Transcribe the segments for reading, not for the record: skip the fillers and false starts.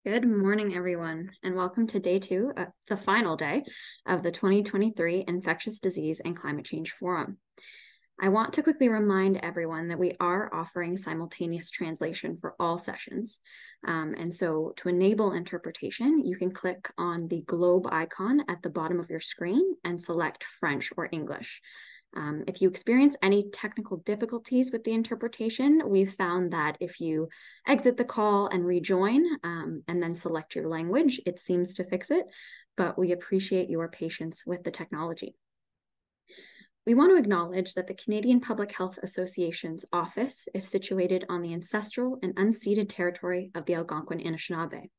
Good morning, everyone, and welcome to day two, the final day of the 2023 Infectious Disease and Climate Change Forum. I want to quickly remind everyone that we are offering simultaneous translation for all sessions. And so to enable interpretation, you can click on the globe icon at the bottom of your screen and select French or English. If you experience any technical difficulties with the interpretation, we've found that if you exit the call and rejoin and then select your language, it seems to fix it, but we appreciate your patience with the technology. We want to acknowledge that the Canadian Public Health Association's office is situated on the ancestral and unceded territory of the Algonquin Anishinaabe.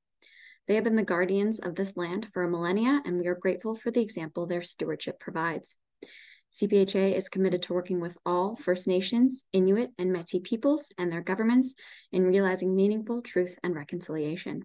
They have been the guardians of this land for a millennia, and we are grateful for the example their stewardship provides. CPHA is committed to working with all First Nations, Inuit, and Métis peoples and their governments in realizing meaningful truth and reconciliation.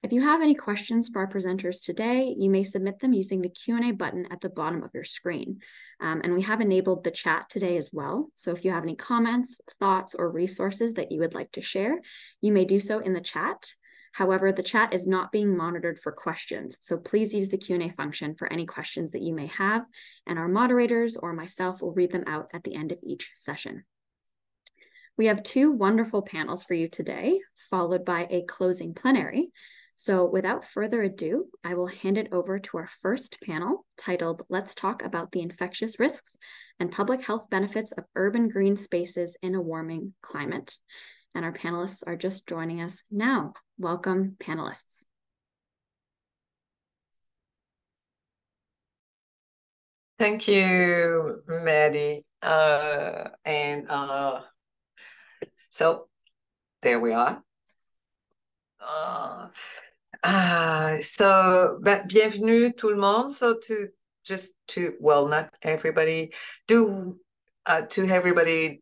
If you have any questions for our presenters today, you may submit them using the Q&A button at the bottom of your screen. And we have enabled the chat today as well. So if you have any comments, thoughts, or resources that you would like to share, you may do so in the chat. However, the chat is not being monitored for questions, so please use the Q&A function for any questions that you may have, and our moderators or myself will read them out at the end of each session. We have two wonderful panels for you today, followed by a closing plenary. So without further ado, I will hand it over to our first panel titled, Let's Talk About the Infectious Risks and Public Health Benefits of Urban Green Spaces in a Warming Climate. And our panelists are just joining us now. Welcome, panelists. Thank you, Maddie. So there we are. Bienvenue tout le monde. So well, not everybody, to everybody,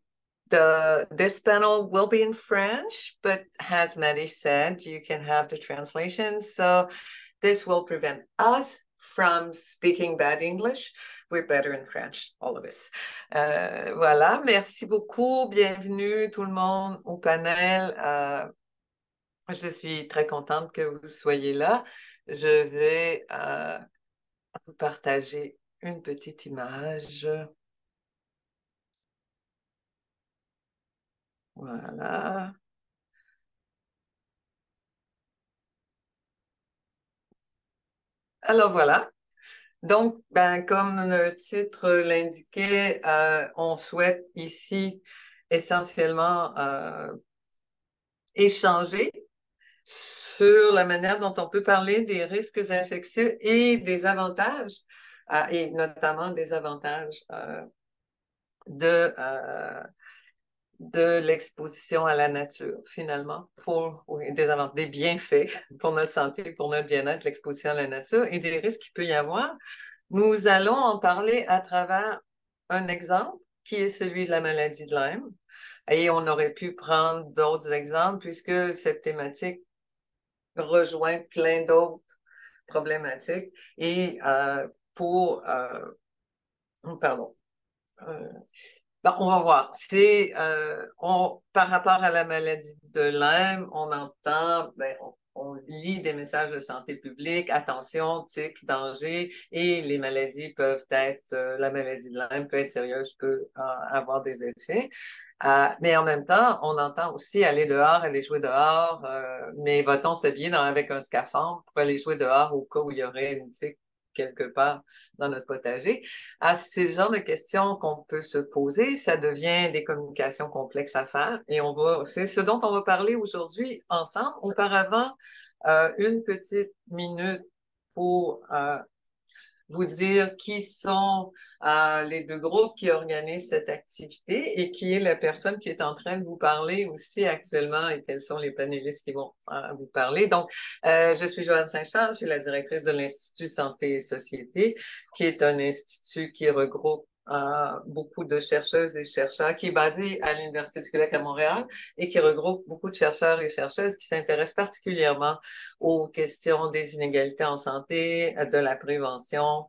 this panel will be in French, but as Maddie said, you can have the translation. So this will prevent us from speaking bad English. We're better in French, all of us. Voilà, merci beaucoup. Bienvenue tout le monde au panel. Je suis très contente que vous soyez là. Je vais vous partager une petite image. Voilà. Alors voilà. Donc, comme le titre l'indiquait, on souhaite ici essentiellement échanger sur la manière dont on peut parler des risques infectieux et des avantages, et notamment des avantages de l'exposition à la nature, finalement, des bienfaits pour notre santé, pour notre bien-être, l'exposition à la nature et des risques qu'il peut y avoir. Nous allons en parler à travers un exemple qui est celui de la maladie de Lyme. Et on aurait pu prendre d'autres exemples puisque cette thématique rejoint plein d'autres problématiques. Et on va voir. Par rapport à la maladie de Lyme, on entend, on lit des messages de santé publique, attention, tic, danger, et les maladies peuvent être, la maladie de Lyme peut être sérieuse, peut avoir des effets. Mais en même temps, on entend aussi aller dehors, aller jouer dehors, mais va-t-on s'habiller avec un scaphandre pour aller jouer dehors au cas où il y aurait une tique quelque part dans notre potager? C'est le genre de questions qu'on peut se poser. Ça devient des communications complexes à faire et c'est ce dont on va parler aujourd'hui ensemble. Auparavant, une petite minute pour vous dire qui sont les deux groupes qui organisent cette activité et qui est la personne qui est en train de vous parler aussi actuellement et quels sont les panélistes qui vont vous parler. Donc, je suis Joanne Saint-Charles, je suis la directrice de l'Institut Santé et Société, qui est un institut qui regroupe beaucoup de chercheuses et chercheurs, qui est basé à l'Université du Québec à Montréal et qui regroupe beaucoup de chercheurs et chercheuses qui s'intéressent particulièrement aux questions des inégalités en santé, de la prévention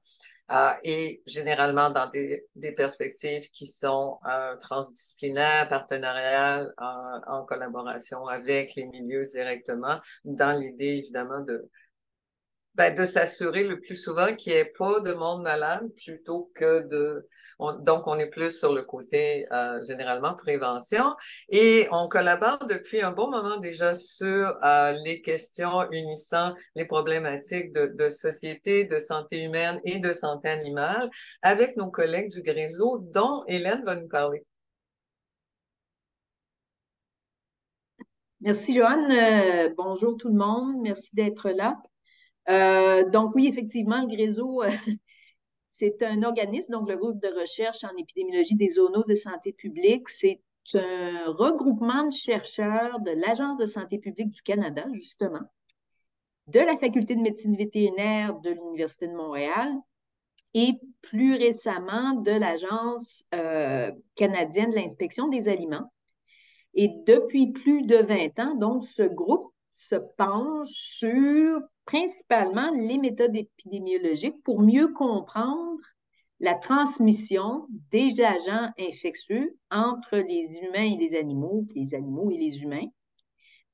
et généralement dans des perspectives qui sont transdisciplinaires, partenariales, en collaboration avec les milieux directement, dans l'idée évidemment de s'assurer le plus souvent qu'il n'y ait pas de monde malade plutôt que donc, on est plus sur le côté généralement prévention et on collabore depuis un bon moment déjà sur les questions unissant les problématiques de société, de santé humaine et de santé animale avec nos collègues du GRÉSO dont Hélène va nous parler. Merci, Joanne. Bonjour tout le monde. Merci d'être là. Donc oui, effectivement, le GRÉSO, c'est un organisme, donc le groupe de recherche en épidémiologie des zoonoses et santé publique. C'est un regroupement de chercheurs de l'Agence de santé publique du Canada, justement, de la Faculté de médecine vétérinaire de l'Université de Montréal et plus récemment de l'Agence canadienne de l'inspection des aliments. Et depuis plus de 20 ans, donc, ce groupe se penche sur principalement les méthodes épidémiologiques pour mieux comprendre la transmission des agents infectieux entre les humains et les animaux et les humains.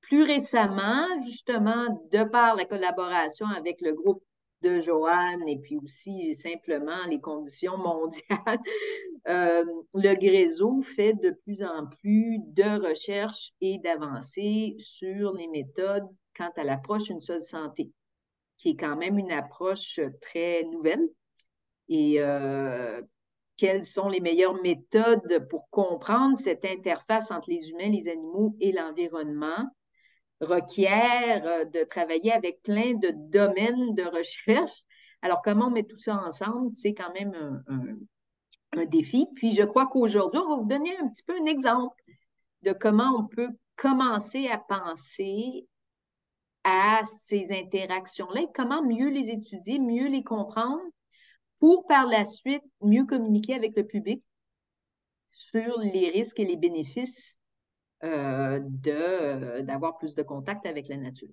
Plus récemment, justement, de par la collaboration avec le groupe de Joanne et puis aussi simplement les conditions mondiales, le GRÉSO fait de plus en plus de recherches et d'avancées sur les méthodes quant à l'approche Une seule santé, qui est quand même une approche très nouvelle. Et quelles sont les meilleures méthodes pour comprendre cette interface entre les humains, les animaux et l'environnement requiert de travailler avec plein de domaines de recherche. Alors, comment on met tout ça ensemble, c'est quand même un défi. Puis, je crois qu'aujourd'hui, on va vous donner un petit peu un exemple de comment on peut commencer à penser à ces interactions-là et comment mieux les étudier, mieux les comprendre pour par la suite mieux communiquer avec le public sur les risques et les bénéfices d'avoir plus de contact avec la nature.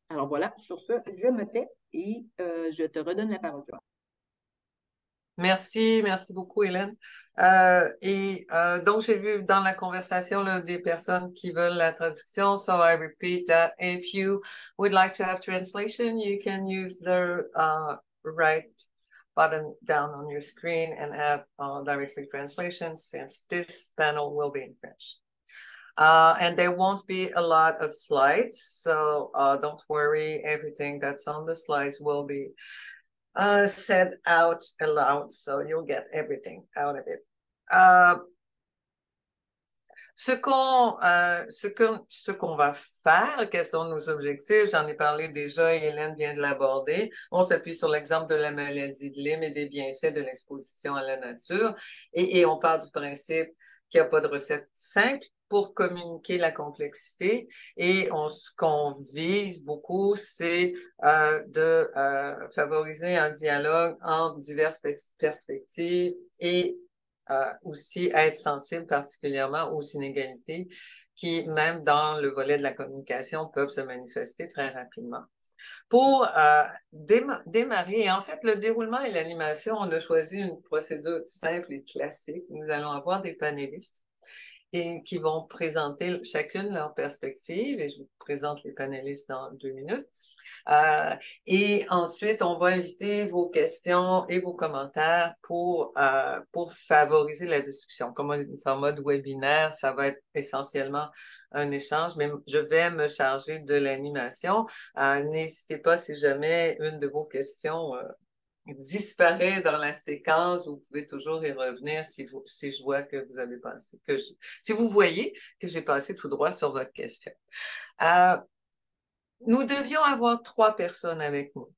Alors voilà, sur ce, je me tais et je te redonne la parole, Joanne. Merci beaucoup, Hélène. Donc, j'ai vu dans la conversation là, des personnes qui veulent la traduction. So I repeat that if you would like to have translation, you can use the right button down on your screen and have directly translation since this panel will be in French. And there won't be a lot of slides, so don't worry, everything that's on the slides will be said out aloud, so you'll get everything out of it. Ce qu'on va faire, quels sont nos objectifs, j'en ai parlé déjà, Hélène vient de l'aborder. On s'appuie sur l'exemple de la maladie de Lyme et des bienfaits de l'exposition à la nature. Et on part du principe qu'il n'y a pas de recette simple pour communiquer la complexité. Et ce qu'on vise beaucoup, c'est de favoriser un dialogue entre diverses perspectives et aussi être sensible particulièrement aux inégalités qui, même dans le volet de la communication, peuvent se manifester très rapidement. Pour démarrer, en fait, le déroulement et l'animation, on a choisi une procédure simple et classique. Nous allons avoir des panélistes et qui vont présenter chacune leur perspective, et je vous présente les panélistes dans 2 minutes. Et ensuite, on va inviter vos questions et vos commentaires pour favoriser la discussion. Comme on est en mode webinaire, ça va être essentiellement un échange, mais je vais me charger de l'animation. N'hésitez pas si jamais une de vos questions disparaît dans la séquence, vous pouvez toujours y revenir si je vois que vous avez passé, si vous voyez que j'ai passé tout droit sur votre question. Nous devions avoir 3 personnes avec nous.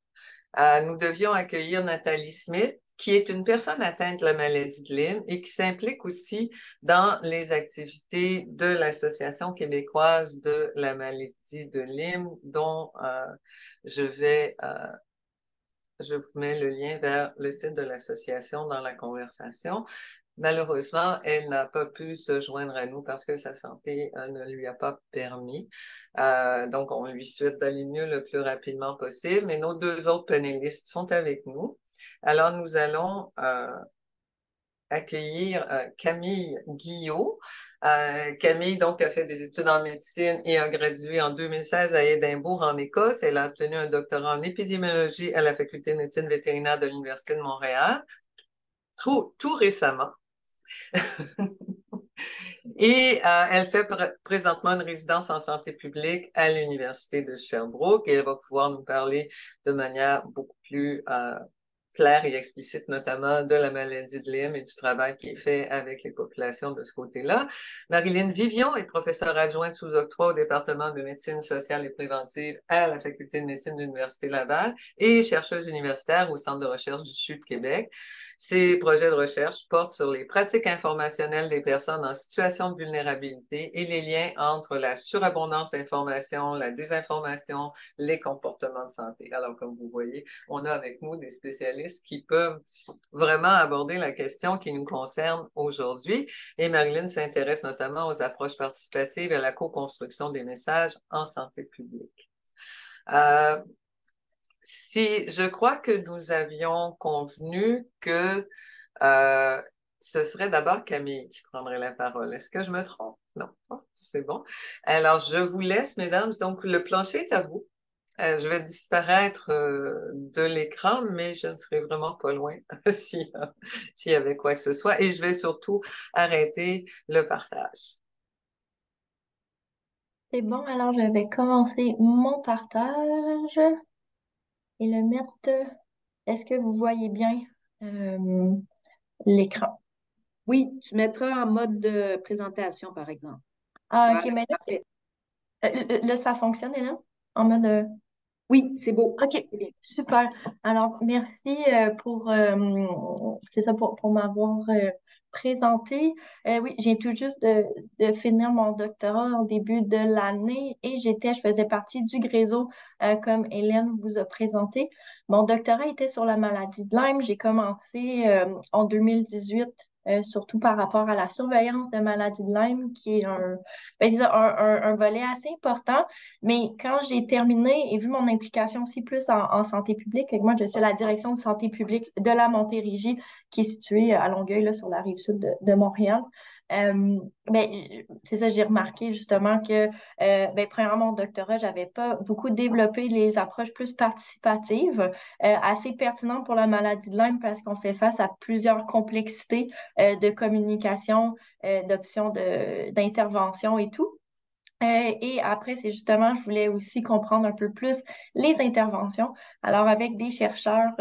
Nous devions accueillir Nathalie Smith, qui est une personne atteinte de la maladie de Lyme et qui s'implique aussi dans les activités de l'Association québécoise de la maladie de Lyme, dont je vous mets le lien vers le site de l'association dans la conversation. Malheureusement, elle n'a pas pu se joindre à nous parce que sa santé ne lui a pas permis. Donc, on lui souhaite d'aller mieux le plus rapidement possible. Mais nos 2 autres panélistes sont avec nous. Alors, nous allons accueillir Camille Guillot. Camille, donc, a fait des études en médecine et a gradué en 2016 à Édimbourg, en Écosse. Elle a obtenu un doctorat en épidémiologie à la Faculté de médecine vétérinaire de l'Université de Montréal, tout récemment. Et elle fait présentement une résidence en santé publique à l'Université de Sherbrooke et elle va pouvoir nous parler de manière beaucoup plus claire et explicite, notamment de la maladie de Lyme et du travail qui est fait avec les populations de ce côté-là. Marilyn Vivion est professeure adjointe sous octroi au département de médecine sociale et préventive à la Faculté de médecine de l'Université Laval et chercheuse universitaire au Centre de recherche du CHU de Québec. Ses projets de recherche portent sur les pratiques informationnelles des personnes en situation de vulnérabilité et les liens entre la surabondance d'informations, la désinformation, les comportements de santé. Alors, comme vous voyez, on a avec nous des spécialistes qui peuvent vraiment aborder la question qui nous concerne aujourd'hui. Et Marilyn s'intéresse notamment aux approches participatives et à la co-construction des messages en santé publique. Si je crois que nous avions convenu que ce serait d'abord Camille qui prendrait la parole. Est-ce que je me trompe? Non, c'est bon. Alors, je vous laisse, mesdames. Donc, le plancher est à vous. Je vais disparaître de l'écran, mais je ne serai vraiment pas loin s'il y avait quoi que ce soit. Et je vais surtout arrêter le partage. C'est bon, alors je vais commencer mon partage et le mettre. Est-ce que vous voyez bien l'écran? Oui, tu mettras en mode de présentation, par exemple. Ah, Voilà, ok, mais parfait. là, ça fonctionne, là? En mode. Oui, c'est beau. OK, C'est bien. super. Alors, merci pour, c'est ça, pour m'avoir présenté. Oui, j'ai tout juste de finir mon doctorat au début de l'année et je faisais partie du GRESO, comme Hélène vous a présenté. Mon doctorat était sur la maladie de Lyme. J'ai commencé en 2018, surtout par rapport à la surveillance de maladie de Lyme, qui est ben, c'est ça, un volet assez important. Mais quand j'ai terminé et vu mon implication aussi plus en santé publique, moi, je suis à la direction de santé publique de la Montérégie, qui est située à Longueuil, là, sur la rive sud de Montréal. Ben, c'est ça, j'ai remarqué justement que, ben, premièrement, mon doctorat, j'avais pas beaucoup développé les approches plus participatives, assez pertinentes pour la maladie de Lyme parce qu'on fait face à plusieurs complexités de communication, d'options d'intervention et tout. Et après, c'est justement, je voulais aussi comprendre un peu plus les interventions. Alors, avec des chercheurs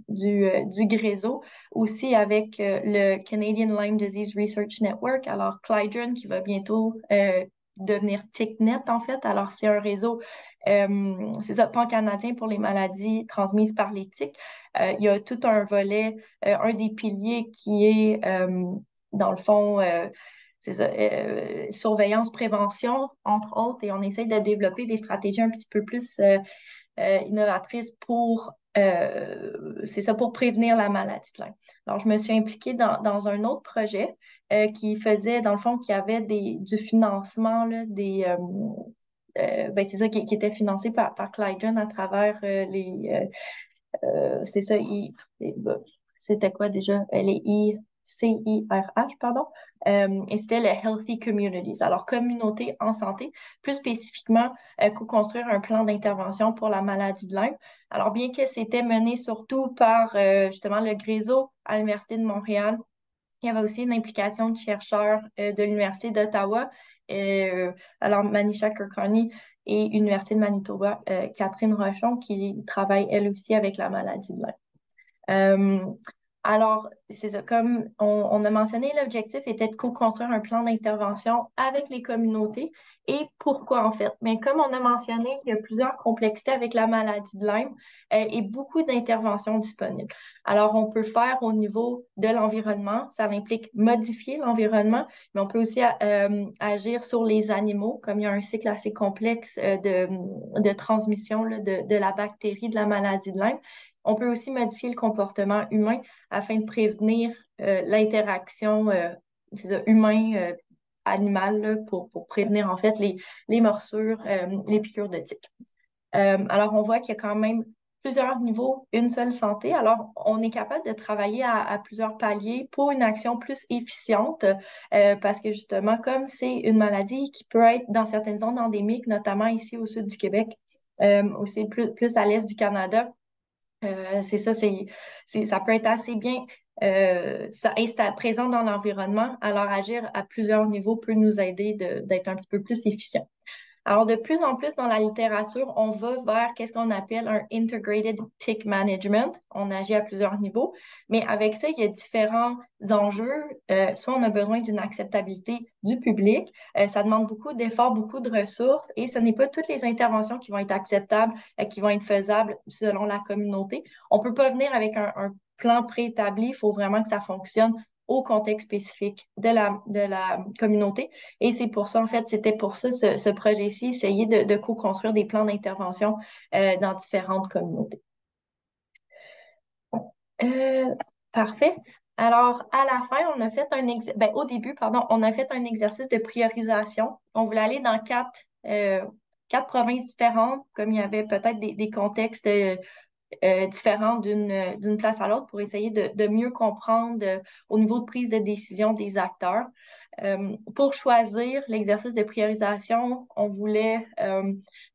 du GRESO, aussi avec le Canadian Lyme Disease Research Network, alors CLYDRN, qui va bientôt devenir TICNET, en fait. Alors, c'est un réseau, c'est ça, pan-canadien pour les maladies transmises par les tiques. Il y a tout un volet, un des piliers qui est, dans le fond, c'est ça, surveillance, prévention, entre autres, et on essaye de développer des stratégies un petit peu plus innovatrices pour, c'est ça, pour prévenir la maladie de Lyme. Alors, je me suis impliquée dans un autre projet qui faisait, dans le fond, qui avait du financement, là, ben, c'est ça, qui était financé par CLYDRN à travers c'est ça, c'était quoi déjà? Les CIRH, pardon. Et c'était le Healthy Communities. Alors, communauté en santé, plus spécifiquement, co-construire un plan d'intervention pour la maladie de Lyme. Alors, bien que c'était mené surtout par justement le GRESO à l'Université de Montréal, il y avait aussi une implication de chercheurs de l'Université d'Ottawa, alors Manisha Kulkarni et Université de Manitoba, Catherine Rochon, qui travaille elle aussi avec la maladie de Lyme. Alors, c'est ça, comme on a mentionné, l'objectif était de co-construire un plan d'intervention avec les communautés. Et pourquoi, en fait? Bien, comme on a mentionné, il y a plusieurs complexités avec la maladie de Lyme et beaucoup d'interventions disponibles. Alors, on peut faire au niveau de l'environnement, ça implique modifier l'environnement, mais on peut aussi agir sur les animaux, comme il y a un cycle assez complexe de transmission là, de la bactérie de la maladie de Lyme. On peut aussi modifier le comportement humain afin de prévenir l'interaction humain-animal pour prévenir en fait les morsures, les piqûres de tiques. Alors, on voit qu'il y a quand même plusieurs niveaux, une seule santé. Alors, on est capable de travailler à plusieurs paliers pour une action plus efficiente parce que justement, comme c'est une maladie qui peut être dans certaines zones endémiques, notamment ici au sud du Québec, aussi plus à l'est du Canada, c'est ça, ça peut être assez bien présent dans l'environnement. Alors, agir à plusieurs niveaux peut nous aider d'être un petit peu plus efficient. Alors, de plus en plus dans la littérature, on va vers qu'est-ce qu'on appelle un Integrated Tick Management. On agit à plusieurs niveaux, mais avec ça, il y a différents enjeux. Soit on a besoin d'une acceptabilité du public, ça demande beaucoup d'efforts, beaucoup de ressources, et ce n'est pas toutes les interventions qui vont être acceptables, qui vont être faisables selon la communauté. On ne peut pas venir avec un plan préétabli, il faut vraiment que ça fonctionne au contexte spécifique de la communauté. Et c'est pour ça, en fait, c'était pour ça ce projet-ci, essayer de co-construire des plans d'intervention dans différentes communautés. Parfait. Alors, à la fin, on a fait au début, pardon, on a fait un exercice de priorisation. On voulait aller dans quatre provinces différentes, comme il y avait peut-être des contextes différents d'une place à l'autre pour essayer de mieux comprendre au niveau de prise de décision des acteurs. Pour choisir l'exercice de priorisation, on voulait,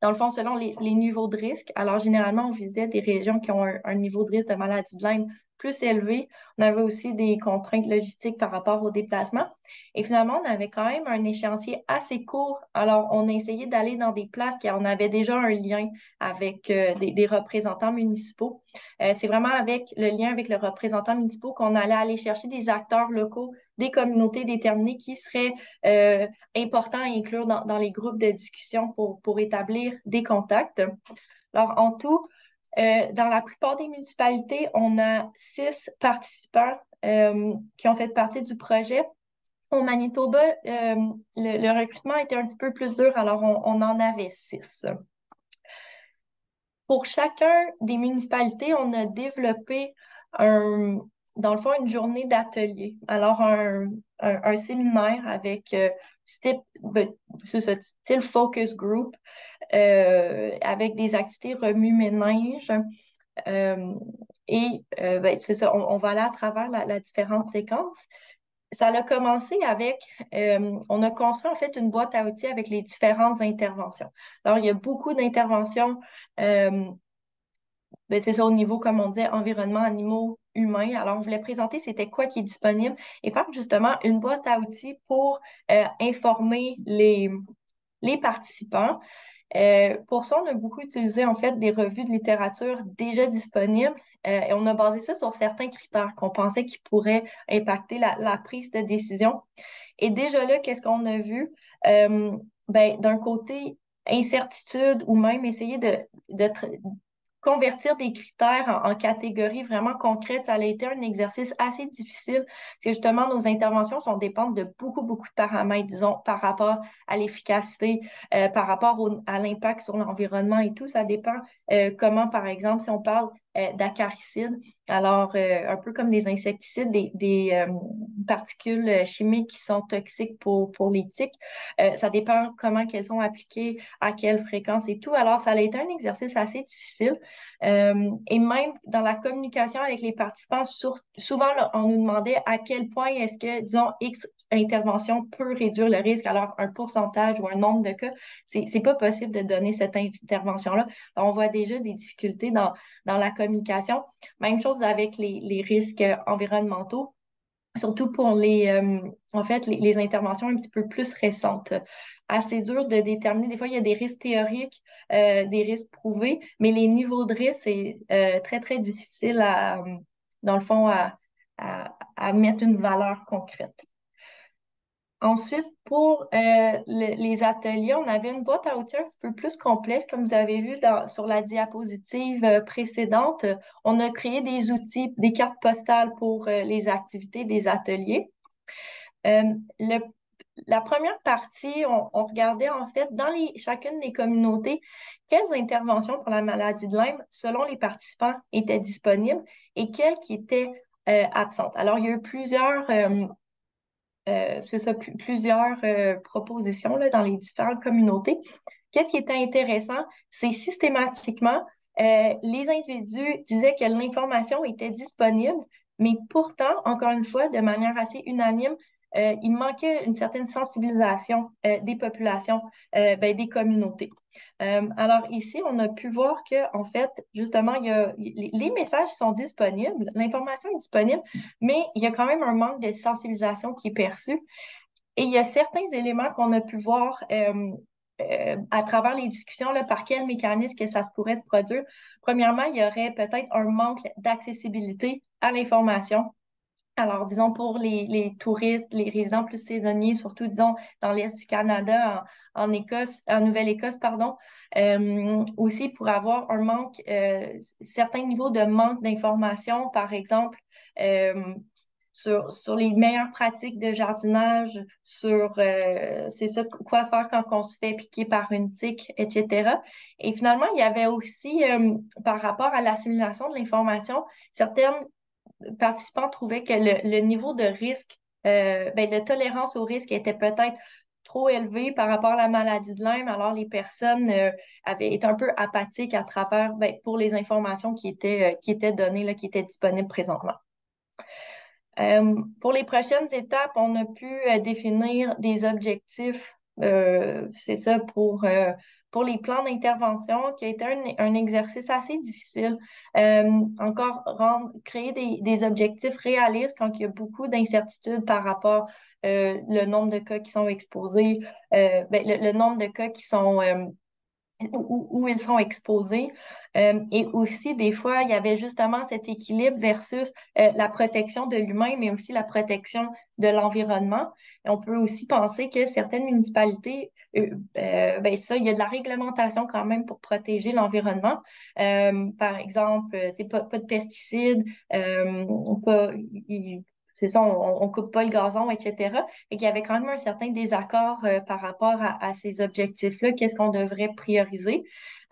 dans le fond, selon les niveaux de risque. Alors, généralement, on visait des régions qui ont un niveau de risque de maladie de Lyme plus élevé. On avait aussi des contraintes logistiques par rapport au déplacement. Et finalement, on avait quand même un échéancier assez court. Alors, on a essayé d'aller dans des places qui on avait déjà un lien avec des représentants municipaux. C'est vraiment avec le lien avec le représentant municipal qu'on allait aller chercher des acteurs locaux, des communautés déterminées qui seraient importants à inclure dans les groupes de discussion pour établir des contacts. Alors, en tout, dans la plupart des municipalités, on a 6 participants qui ont fait partie du projet. Au Manitoba, le recrutement était un petit peu plus dur, alors on en avait 6. Pour chacun des municipalités, on a développé dans le fond, une journée d'atelier. Alors, un séminaire avec style focus group, avec des activités remue-ménage. C'est ça, on va aller à travers la différente séquence. Ça a commencé avec, on a construit en fait une boîte à outils avec les différentes interventions. Alors, il y a beaucoup d'interventions, c'est ça au niveau, comme on dit, environnement, animaux, humains. Alors, on voulait présenter c'était quoi qui est disponible et faire justement une boîte à outils pour informer les participants. Pour ça, on a beaucoup utilisé en fait des revues de littérature déjà disponibles et on a basé ça sur certains critères qu'on pensait qui pourraient impacter la prise de décision. Et déjà là, qu'est-ce qu'on a vu? D'un côté, incertitude ou même essayer de convertir des critères en catégories vraiment concrètes, ça a été un exercice assez difficile parce que justement, nos interventions dépendent de beaucoup, beaucoup de paramètres, disons, par rapport à l'efficacité, par rapport à l'impact sur l'environnement et tout. Ça dépend comment, par exemple, si on parle d'acaricides, alors un peu comme des insecticides, des particules chimiques qui sont toxiques pour les tiques. Ça dépend comment qu'elles sont appliquées, à quelle fréquence et tout. Alors, ça a été un exercice assez difficile. Et même dans la communication avec les participants, souvent, là, on nous demandait à quel point est-ce que, disons, X intervention peut réduire le risque. Alors, un pourcentage ou un nombre de cas, c'est pas possible de donner cette intervention-là. On voit déjà des difficultés dans la communication. Même chose avec les risques environnementaux, surtout pour en fait, les interventions un petit peu plus récentes. Assez dur de déterminer. Des fois, il y a des risques théoriques, des risques prouvés, mais les niveaux de risque, c'est très, très difficile dans le fond, à mettre une valeur concrète. Ensuite, pour les ateliers, on avait une boîte à outils un petit peu plus complexe, comme vous avez vu sur la diapositive précédente. On a créé des outils, des cartes postales pour les activités des ateliers. La première partie, on regardait en fait dans chacune des communautés quelles interventions pour la maladie de Lyme, selon les participants, étaient disponibles et quelles qui étaient absentes. Alors, il y a eu plusieurs propositions là, dans les différentes communautés. Qu'est-ce qui était intéressant? C'est systématiquement, les individus disaient que l'information était disponible, mais pourtant, encore une fois, de manière assez unanime, il manquait une certaine sensibilisation des populations, des communautés. Alors ici, on a pu voir que, en fait, justement, les messages sont disponibles, l'information est disponible, mais il y a quand même un manque de sensibilisation qui est perçu. Et il y a certains éléments qu'on a pu voir à travers les discussions, là, par quel mécanisme que ça se pourrait se produire. Premièrement, il y aurait peut-être un manque d'accessibilité à l'information. Alors, disons, pour les touristes, les résidents plus saisonniers, surtout, disons, dans l'Est du Canada, en Écosse, en Nouvelle-Écosse, pardon, aussi pour avoir un manque, certains niveaux de manque d'information, par exemple, sur les meilleures pratiques de jardinage, sur, c'est ça, quoi faire quand on se fait piquer par une tique, etc. Et finalement, il y avait aussi, par rapport à l'assimilation de l'information, certaines participants trouvaient que le niveau de risque, de tolérance au risque était peut-être trop élevé par rapport à la maladie de Lyme. Alors, les personnes avaient été un peu apathiques à travers, pour les informations qui étaient données, là, qui étaient disponibles présentement. Pour les prochaines étapes, on a pu définir des objectifs, c'est ça, pour les plans d'intervention, qui a été un exercice assez difficile. Encore, créer des objectifs réalistes quand il y a beaucoup d'incertitudes par rapport le nombre de cas qui sont exposés, le nombre de cas qui sont où ils sont exposés. Et aussi, des fois, il y avait justement cet équilibre versus la protection de l'humain, mais aussi la protection de l'environnement. Et on peut aussi penser que certaines municipalités, ça, il y a de la réglementation quand même pour protéger l'environnement. Par exemple, pas de pesticides, pas, c'est ça, on coupe pas le gazon, etc. Et qu'il y avait quand même un certain désaccord par rapport à ces objectifs-là, qu'est-ce qu'on devrait prioriser.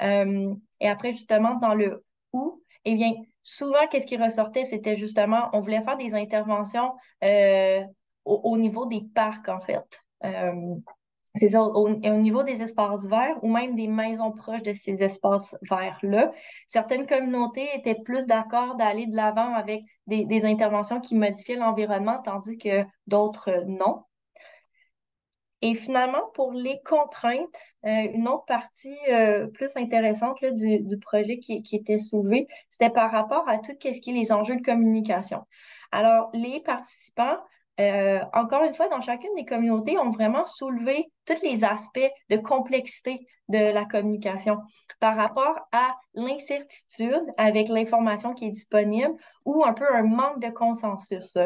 Et après, justement, dans le où, eh bien, souvent, qu'est-ce qui ressortait, c'était justement, on voulait faire des interventions au niveau des parcs, en fait. C'est ça, au niveau des espaces verts ou même des maisons proches de ces espaces verts-là. Certaines communautés étaient plus d'accord d'aller de l'avant avec des interventions qui modifiaient l'environnement, tandis que d'autres non. Et finalement, pour les contraintes, une autre partie plus intéressante là, du projet qui était soulevée, c'était par rapport à tout ce qui est les enjeux de communication. Alors, les participants, encore une fois, dans chacune des communautés, ont vraiment soulevé tous les aspects de complexité de la communication par rapport à l'incertitude avec l'information qui est disponible ou un peu un manque de consensus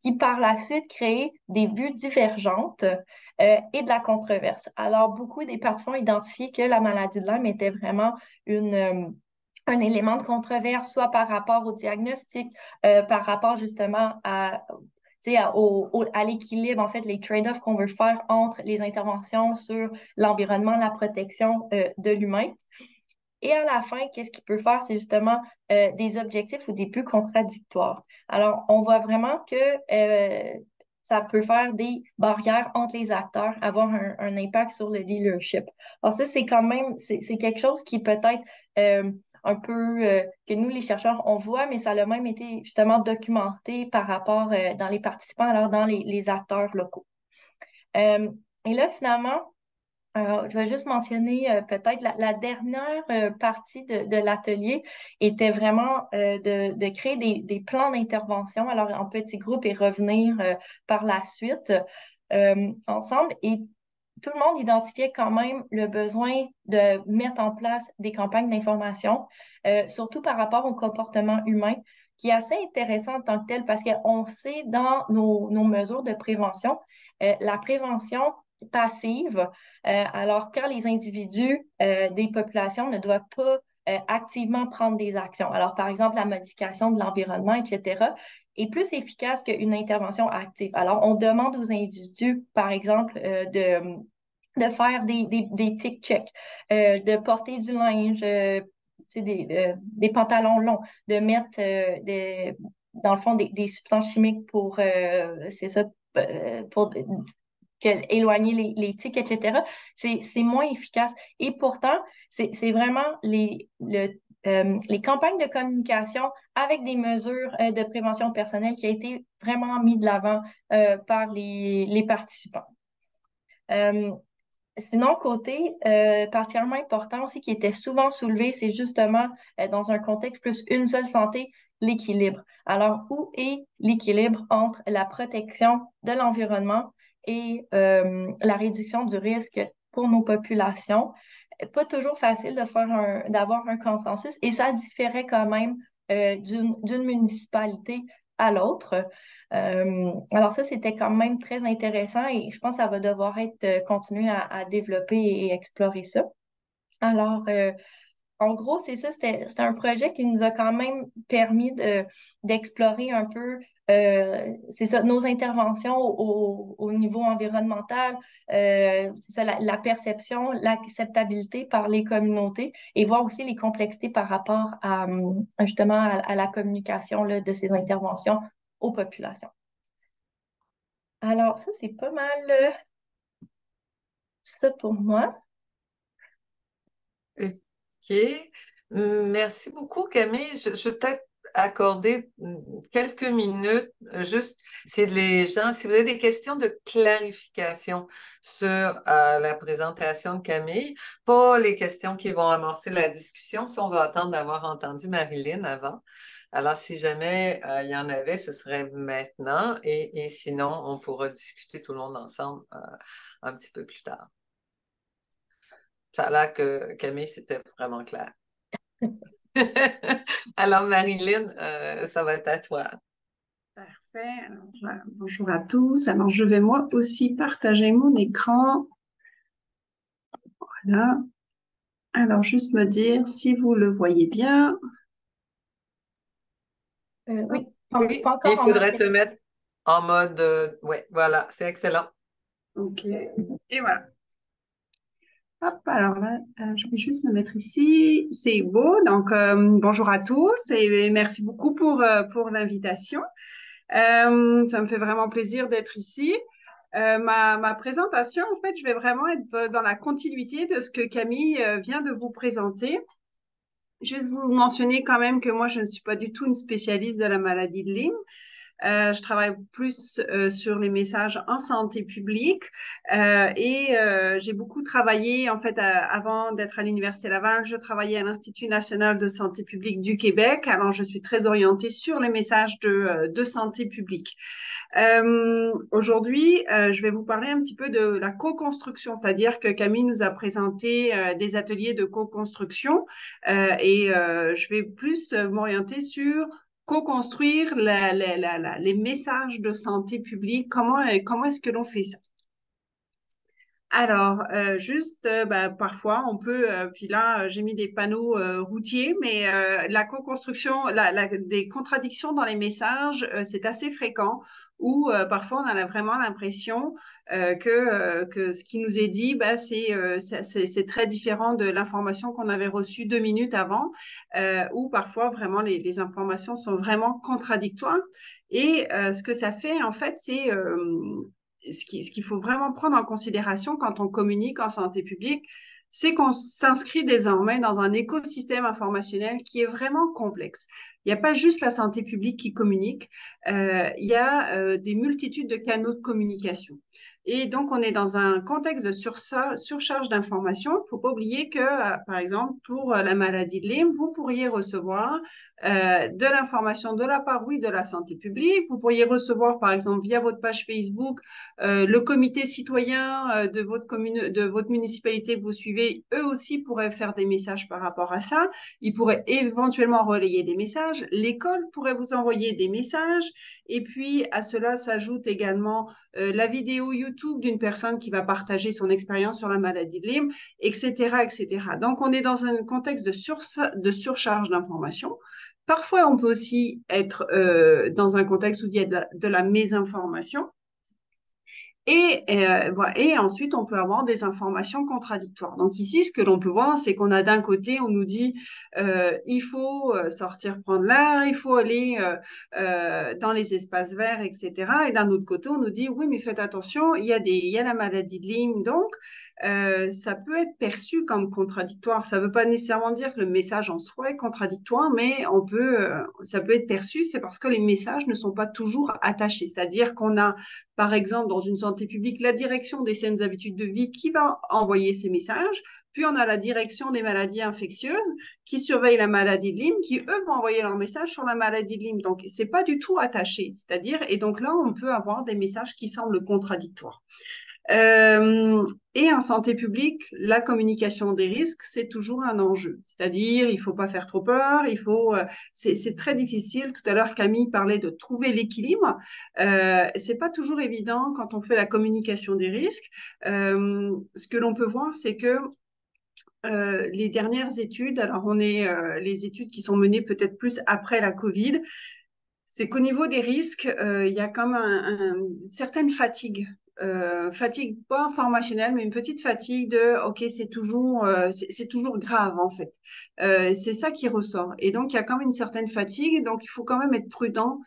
qui par la suite crée des vues divergentes et de la controverse. Alors, beaucoup des participants ont identifié que la maladie de Lyme était vraiment un élément de controverse, soit par rapport au diagnostic, par rapport justement à l'équilibre, en fait, les trade-offs qu'on veut faire entre les interventions sur l'environnement, la protection de l'humain. Et à la fin, qu'est-ce qu'il peut faire? C'est justement des objectifs ou des buts contradictoires. Alors, on voit vraiment que ça peut faire des barrières entre les acteurs, avoir un impact sur le leadership. Alors ça, c'est quand même, c'est quelque chose qui peut-être un peu que nous, les chercheurs, on voit, mais ça a même été justement documenté par rapport dans les participants, alors dans les acteurs locaux. Et là, finalement, je vais juste mentionner peut-être la dernière partie de l'atelier était vraiment de créer des plans d'intervention, alors en petits groupes et revenir par la suite ensemble. Et tout le monde identifiait quand même le besoin de mettre en place des campagnes d'information, surtout par rapport au comportement humain, qui est assez intéressant en tant que tel parce qu'on sait dans nos mesures de prévention, la prévention passive, alors quand les individus des populations ne doivent pas activement prendre des actions. Alors, par exemple, la modification de l'environnement, etc., est plus efficace qu'une intervention active. Alors, on demande aux individus, par exemple, de faire des tick-checks, de porter du linge, des pantalons longs, de mettre dans le fond des substances chimiques pour, c'est ça, pour éloigner les tiques, etc., c'est moins efficace. Et pourtant, c'est vraiment les campagnes de communication avec des mesures de prévention personnelle qui a été vraiment mis de l'avant par les participants. Sinon, côté particulièrement important aussi qui était souvent soulevé, c'est justement dans un contexte plus une seule santé, l'équilibre. Alors, où est l'équilibre entre la protection de l'environnement et la réduction du risque pour nos populations? Pas toujours facile d'avoir un consensus et ça différait quand même d'une municipalité à l'autre. Alors ça, c'était quand même très intéressant et je pense que ça va devoir être continué à développer et explorer ça. Alors, en gros, c'est ça, c'était un projet qui nous a quand même permis d'explorer un peu, c'est ça, nos interventions au niveau environnemental, c'est ça, la perception, l'acceptabilité par les communautés et voir aussi les complexités par rapport à justement à la communication là, de ces interventions aux populations. Alors, ça, c'est pas mal ça pour moi. OK. Merci beaucoup, Camille. Je vais peut-être accorder quelques minutes, juste si les gens, si vous avez des questions de clarification sur la présentation de Camille, pas les questions qui vont amorcer la discussion, si on va attendre d'avoir entendu Marilyn avant. Alors, si jamais il y en avait, ce serait maintenant, et sinon, on pourra discuter tout le monde ensemble un petit peu plus tard. Ça a l'air que Camille, c'était vraiment clair. Alors, Marilyn, ça va être à toi. Parfait. Alors, bonjour à tous. Alors, je vais moi aussi partager mon écran. Voilà. Alors, juste me dire si vous le voyez bien. Oui, Oui, pas encore il faudrait te mettre en mode... oui, voilà, c'est excellent. OK. Et voilà. Hop, alors là, je vais juste me mettre ici. C'est beau. Donc, bonjour à tous et merci beaucoup pour l'invitation. Ça me fait vraiment plaisir d'être ici. Ma présentation, en fait, je vais vraiment être dans la continuité de ce que Camille vient de vous présenter. Juste vous mentionner quand même que moi, je ne suis pas du tout une spécialiste de la maladie de Lyme. Je travaille plus sur les messages en santé publique et j'ai beaucoup travaillé en fait avant d'être à l'Université Laval, je travaillais à l'Institut national de santé publique du Québec. Alors je suis très orientée sur les messages de santé publique. Aujourd'hui, je vais vous parler un petit peu de la co-construction, c'est-à-dire que Camille nous a présenté des ateliers de co-construction et je vais plus m'orienter sur co-construire les messages de santé publique. Comment est-ce que l'on fait ça? Alors, parfois, on peut, puis là, j'ai mis des panneaux routiers, mais la co-construction, des contradictions dans les messages, c'est assez fréquent, où parfois, on a vraiment l'impression que ce qui nous est dit, c'est très différent de l'information qu'on avait reçue 2 minutes avant, ou parfois, vraiment, les informations sont vraiment contradictoires. Et ce que ça fait, en fait, c'est ce qu'il faut vraiment prendre en considération quand on communique en santé publique, c'est qu'on s'inscrit désormais dans un écosystème informationnel qui est vraiment complexe. Il n'y a pas juste la santé publique qui communique, il y a des multitudes de canaux de communication. Et donc, on est dans un contexte de surcharge d'informations. Il ne faut pas oublier que, par exemple, pour la maladie de Lyme, vous pourriez recevoir de l'information de la part, oui, de la santé publique. Vous pourriez recevoir, par exemple, via votre page Facebook, le comité citoyen de votre municipalité que vous suivez, eux aussi pourraient faire des messages par rapport à ça. Ils pourraient éventuellement relayer des messages. L'école pourrait vous envoyer des messages. Et puis, à cela s'ajoute également la vidéo YouTube d'une personne qui va partager son expérience sur la maladie de Lyme, etc., etc. Donc, on est dans un contexte de surcharge d'informations. Parfois, on peut aussi être dans un contexte où il y a de la mésinformation. Et ensuite, on peut avoir des informations contradictoires. Donc ici, ce que l'on peut voir, c'est qu'on a d'un côté, on nous dit il faut sortir prendre l'air, il faut aller dans les espaces verts, etc. Et d'un autre côté, on nous dit oui, mais faites attention, il y a la maladie de Lyme. Donc, ça peut être perçu comme contradictoire. Ça ne veut pas nécessairement dire que le message en soi est contradictoire, mais ça peut être perçu, c'est parce que les messages ne sont pas toujours attachés. C'est-à-dire qu'on a par exemple, dans une santé publique, la direction des saines habitudes de vie qui va envoyer ces messages. Puis, on a la direction des maladies infectieuses qui surveille la maladie de Lyme, qui, eux, vont envoyer leur message sur la maladie de Lyme. Donc, c'est pas du tout attaché. C'est-à-dire, et donc là, on peut avoir des messages qui semblent contradictoires. Et en santé publique, la communication des risques, c'est toujours un enjeu. C'est-à-dire, il faut pas faire trop peur, c'est très difficile. Tout à l'heure, Camille parlait de trouver l'équilibre. C'est pas toujours évident quand on fait la communication des risques. Ce que l'on peut voir, c'est que les dernières études, alors les études qui sont menées peut-être plus après la Covid, c'est qu'au niveau des risques, il y a comme une certaine fatigue. Fatigue pas informationnelle, mais une petite fatigue de OK, c'est toujours grave en fait. C'est ça qui ressort. Et donc il y a quand même une certaine fatigue, donc il faut quand même être prudent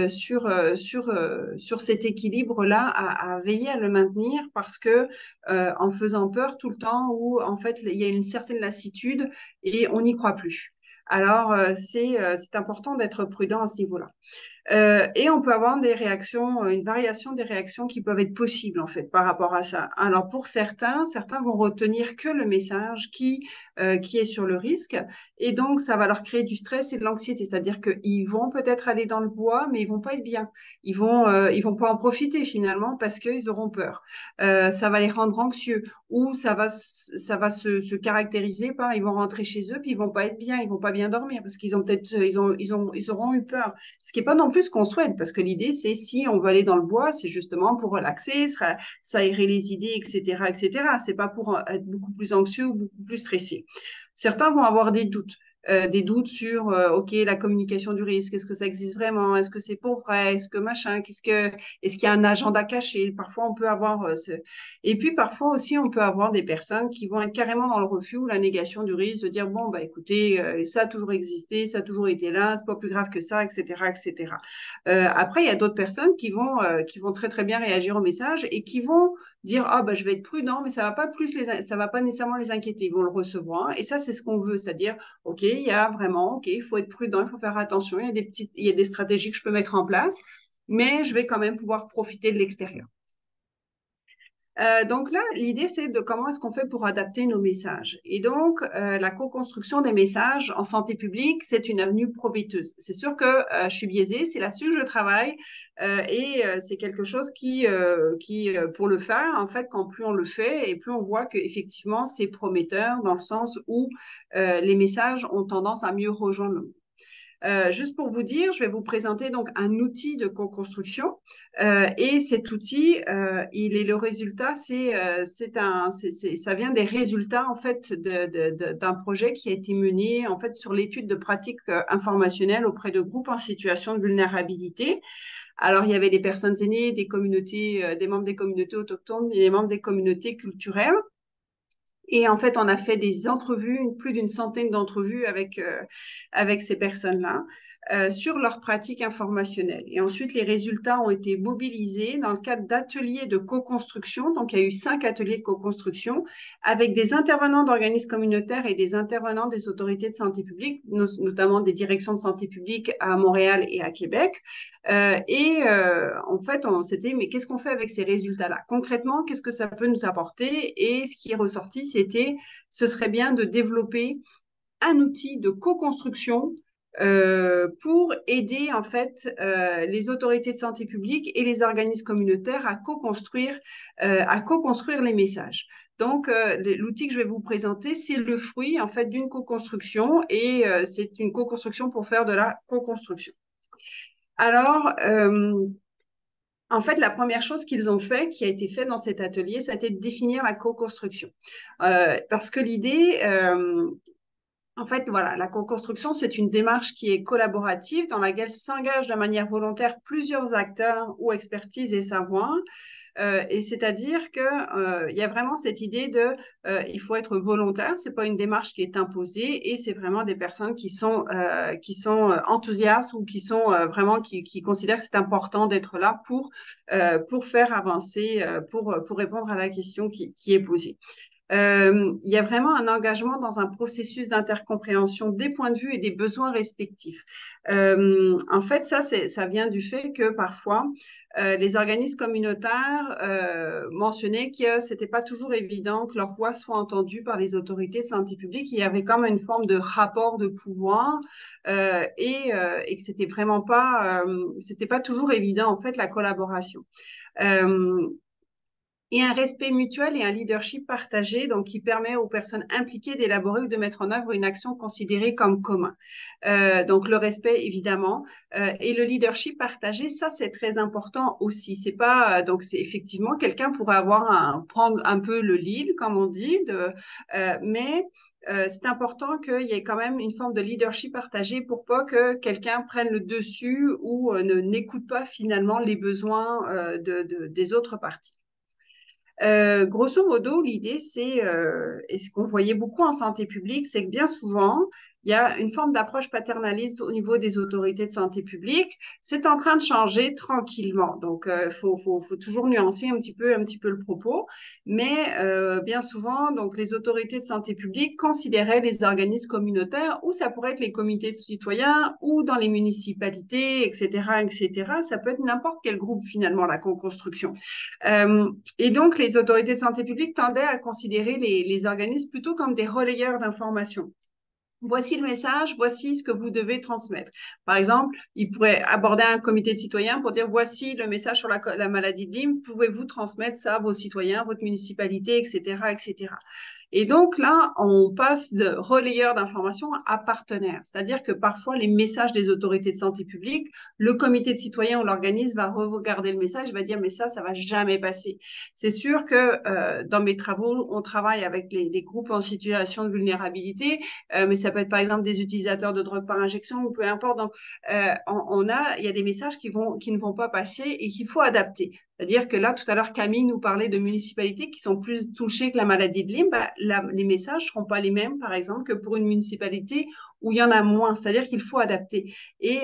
sur cet équilibre-là, à veiller à le maintenir parce que en faisant peur tout le temps, où en fait il y a une certaine lassitude et on n'y croit plus. Alors, c'est important d'être prudent à ce niveau-là. Et on peut avoir des réactions, une variation des réactions qui peuvent être possibles en fait par rapport à ça. Alors pour certains vont retenir que le message qui est sur le risque, et donc ça va leur créer du stress et de l'anxiété. C'est-à-dire qu'ils vont peut-être aller dans le bois, mais ils vont pas être bien. Ils vont pas en profiter finalement parce qu'ils auront peur. Ça va les rendre anxieux, ou ça va se caractériser par ils vont rentrer chez eux puis ils vont pas être bien, ils vont pas bien dormir parce qu'ils ont peut-être ils auront eu peur. Ce qui est pas non plus ce qu'on souhaite, parce que l'idée, c'est si on veut aller dans le bois, c'est justement pour relaxer, s'aérer les idées, etc., etc. C'est pas pour être beaucoup plus anxieux ou beaucoup plus stressé. Certains vont avoir des doutes sur, OK, la communication du risque, est-ce que ça existe vraiment? Est-ce que c'est pour vrai? Est-ce que machin? Est-ce qu'il y a un agenda caché? Parfois, on peut avoir Et puis, parfois aussi, on peut avoir des personnes qui vont être carrément dans le refus ou la négation du risque, de dire, bon, bah, écoutez, ça a toujours existé, ça a toujours été là, c'est pas plus grave que ça, etc., etc. Après, il y a d'autres personnes qui vont très, très bien réagir au message et qui vont dire, ah, bah, je vais être prudent, mais ça va pas nécessairement les inquiéter. Ils vont le recevoir. Et ça, c'est ce qu'on veut. C'est-à-dire, OK, il faut être prudent, il faut faire attention. Il y a des stratégies que je peux mettre en place, mais je vais quand même pouvoir profiter de l'extérieur. Donc là, l'idée, c'est de comment est-ce qu'on fait pour adapter nos messages. Et donc, la co-construction des messages en santé publique, c'est une avenue prometteuse. C'est sûr que je suis biaisée, c'est là-dessus que je travaille, et c'est quelque chose qui, pour le faire, en fait, quand plus on le fait, et plus on voit qu'effectivement, c'est prometteur dans le sens où les messages ont tendance à mieux rejoindre le monde. Juste pour vous dire, je vais vous présenter donc un outil de co-construction, et cet outil, il est le résultat, ça vient des résultats en fait d'un projet qui a été mené en fait sur l'étude de pratiques informationnelles auprès de groupes en situation de vulnérabilité. Alors il y avait des personnes aînées, des communautés, des membres des communautés autochtones, et des membres des communautés culturelles. Et en fait, on a fait des entrevues, plus d'une centaine d'entrevues avec ces personnes-là, sur leurs pratiques informationnelles. Et ensuite, les résultats ont été mobilisés dans le cadre d'ateliers de co-construction. Donc, il y a eu 5 ateliers de co-construction avec des intervenants d'organismes communautaires et des intervenants des autorités de santé publique, notamment des directions de santé publique à Montréal et à Québec. En fait, on s'était dit, mais qu'est-ce qu'on fait avec ces résultats-là? Concrètement, qu'est-ce que ça peut nous apporter? Et ce qui est ressorti, ce serait bien de développer un outil de co-construction pour aider en fait les autorités de santé publique et les organismes communautaires à co-construire les messages. Donc, l'outil que je vais vous présenter, c'est le fruit en fait d'une co-construction, et c'est une co-construction pour faire de la co-construction. Alors, en fait, la première chose qu'ils ont fait, qui a été fait dans cet atelier, ça a été de définir la co-construction. Parce que l'idée, en fait, voilà, la co-construction, c'est une démarche qui est collaborative, dans laquelle s'engagent de manière volontaire plusieurs acteurs ou expertises et savoirs Et c'est-à-dire que il y a vraiment cette idée de il faut être volontaire, c'est pas une démarche qui est imposée et c'est vraiment des personnes qui sont enthousiastes ou qui sont vraiment qui considèrent que c'est important d'être là pour faire avancer, pour répondre à la question qui est posée. Il y a vraiment un engagement dans un processus d'intercompréhension des points de vue et des besoins respectifs. En fait, ça vient du fait que parfois, les organismes communautaires mentionnaient que c'était pas toujours évident que leur voix soit entendue par les autorités de santé publique. Il y avait comme une forme de rapport de pouvoir et que c'était pas toujours évident en fait la collaboration. Et un respect mutuel et un leadership partagé, donc qui permet aux personnes impliquées d'élaborer ou de mettre en œuvre une action considérée comme commun. Donc le respect évidemment et le leadership partagé, ça c'est très important aussi. C'est pas donc c'est effectivement quelqu'un pourrait prendre un peu le lead comme on dit, mais c'est important qu'il y ait quand même une forme de leadership partagé pour pas que quelqu'un prenne le dessus ou n'écoute pas finalement les besoins des autres parties. Grosso modo, l'idée, et ce qu'on voyait beaucoup en santé publique, c'est que bien souvent, il y a une forme d'approche paternaliste au niveau des autorités de santé publique. C'est en train de changer tranquillement. Donc, faut toujours nuancer un petit peu le propos. Mais bien souvent, donc, les autorités de santé publique considéraient les organismes communautaires, ou ça pourrait être les comités de citoyens, ou dans les municipalités, etc., etc. Ça peut être n'importe quel groupe finalement, la co-construction. Et donc, les autorités de santé publique tendaient à considérer les organismes plutôt comme des relayeurs d'informations. Voici le message, voici ce que vous devez transmettre. Par exemple, ils pourraient aborder un comité de citoyens pour dire voici le message sur la maladie de Lyme, pouvez-vous transmettre ça à vos citoyens, votre municipalité, etc., etc. Et donc là, on passe de relayeur d'informations à partenaire. C'est-à-dire que parfois, les messages des autorités de santé publique, le comité de citoyens ou l'organisme va regarder le message, va dire mais ça va jamais passer. C'est sûr que dans mes travaux, on travaille avec les groupes en situation de vulnérabilité, mais ça peut être par exemple des utilisateurs de drogue par injection ou peu importe. Donc, il y a des messages qui ne vont pas passer et qu'il faut adapter. C'est-à-dire que là, tout à l'heure, Camille nous parlait de municipalités qui sont plus touchées que la maladie de Lyme. Les messages ne seront pas les mêmes, par exemple, que pour une municipalité où il y en a moins. C'est-à-dire qu'il faut adapter. Et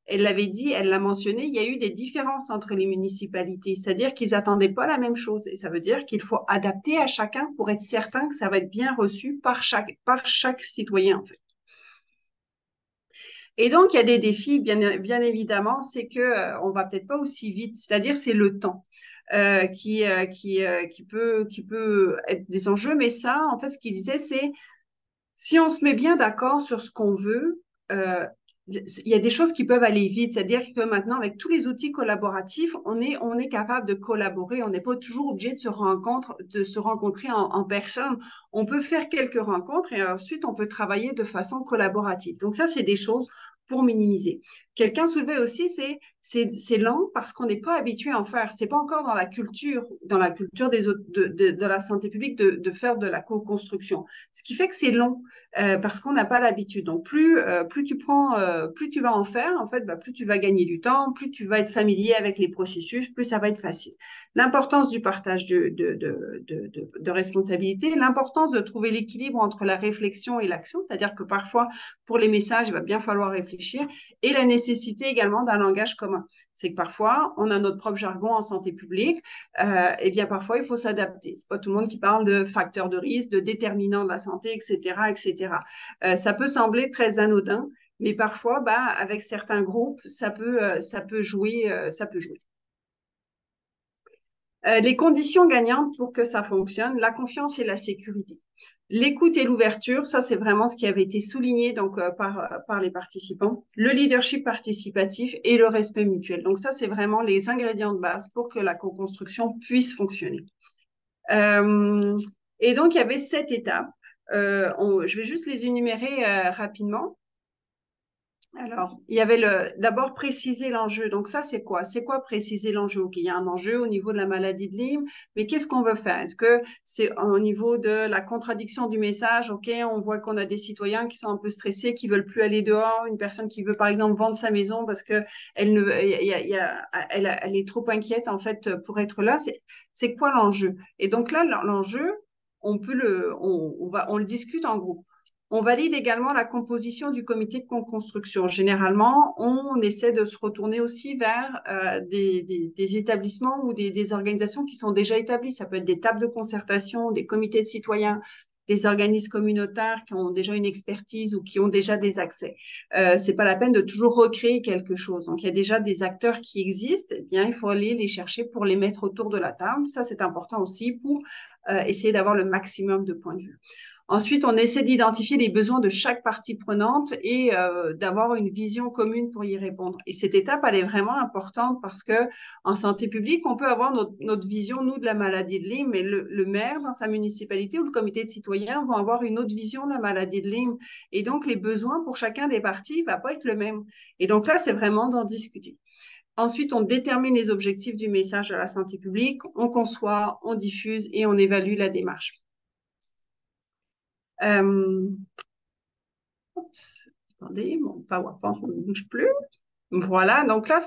elle l'avait dit, elle l'a mentionné, il y a eu des différences entre les municipalités. C'est-à-dire qu'ils n'attendaient pas la même chose. Et ça veut dire qu'il faut adapter à chacun pour être certain que ça va être bien reçu par chaque citoyen, en fait. Et donc, il y a des défis, bien évidemment, c'est que on va peut-être pas aussi vite, c'est-à-dire c'est le temps qui peut être des enjeux. Mais ça, en fait, ce qu'il disait, c'est si on se met bien d'accord sur ce qu'on veut, il y a des choses qui peuvent aller vite. C'est-à-dire que maintenant, avec tous les outils collaboratifs, on est capable de collaborer. On n'est pas toujours obligé de se rencontrer en personne. On peut faire quelques rencontres et ensuite, on peut travailler de façon collaborative. Donc ça, c'est des choses pour minimiser. Quelqu'un soulevait aussi, c'est lent parce qu'on n'est pas habitué à en faire. C'est pas encore dans la culture de la santé publique de faire de la co-construction. Ce qui fait que c'est long parce qu'on n'a pas l'habitude. Donc plus tu vas en faire, en fait, plus tu vas gagner du temps, plus tu vas être familier avec les processus, plus ça va être facile. L'importance du partage de responsabilités, l'importance de trouver l'équilibre entre la réflexion et l'action, c'est-à-dire que parfois pour les messages, il va bien falloir réfléchir, et la nécessité également d'un langage commun. C'est que parfois, on a notre propre jargon en santé publique, et bien parfois, il faut s'adapter. C'est pas tout le monde qui parle de facteurs de risque, de déterminants de la santé, etc., etc. Ça peut sembler très anodin, mais parfois, avec certains groupes, ça peut jouer. Les conditions gagnantes pour que ça fonctionne, la confiance et la sécurité. L'écoute et l'ouverture, ça c'est vraiment ce qui avait été souligné donc par les participants. Le leadership participatif et le respect mutuel. Donc ça c'est vraiment les ingrédients de base pour que la co-construction puisse fonctionner. Et donc il y avait 7 étapes. Je vais juste les énumérer rapidement. Alors, il y avait d'abord préciser l'enjeu. Donc ça, c'est quoi? C'est quoi préciser l'enjeu? Ok, il y a un enjeu au niveau de la maladie de Lyme, mais qu'est-ce qu'on veut faire? Est-ce que c'est au niveau de la contradiction du message? Ok, on voit qu'on a des citoyens qui sont un peu stressés, qui veulent plus aller dehors, une personne qui veut par exemple vendre sa maison parce que elle ne, elle est trop inquiète en fait pour être là. C'est quoi l'enjeu? Et donc là, l'enjeu, on le discute en groupe. On valide également la composition du comité de co-construction. Généralement, on essaie de se retourner aussi vers des établissements ou des organisations qui sont déjà établies. Ça peut être des tables de concertation, des comités de citoyens, des organismes communautaires qui ont déjà une expertise ou qui ont déjà des accès. C'est pas la peine de toujours recréer quelque chose. Donc, il y a déjà des acteurs qui existent. Eh bien, il faut aller les chercher pour les mettre autour de la table. Ça, c'est important aussi pour essayer d'avoir le maximum de points de vue. Ensuite, on essaie d'identifier les besoins de chaque partie prenante et d'avoir une vision commune pour y répondre. Et cette étape, elle est vraiment importante parce que en santé publique, on peut avoir notre vision, nous, de la maladie de Lyme, mais le maire dans sa municipalité ou le comité de citoyens vont avoir une autre vision de la maladie de Lyme. Et donc, les besoins pour chacun des parties ne vont pas être le même. Et donc là, c'est vraiment d'en discuter. Ensuite, on détermine les objectifs du message de la santé publique, on conçoit, on diffuse et on évalue la démarche. Oups, attendez, mon PowerPoint ne bouge plus. Voilà, donc là,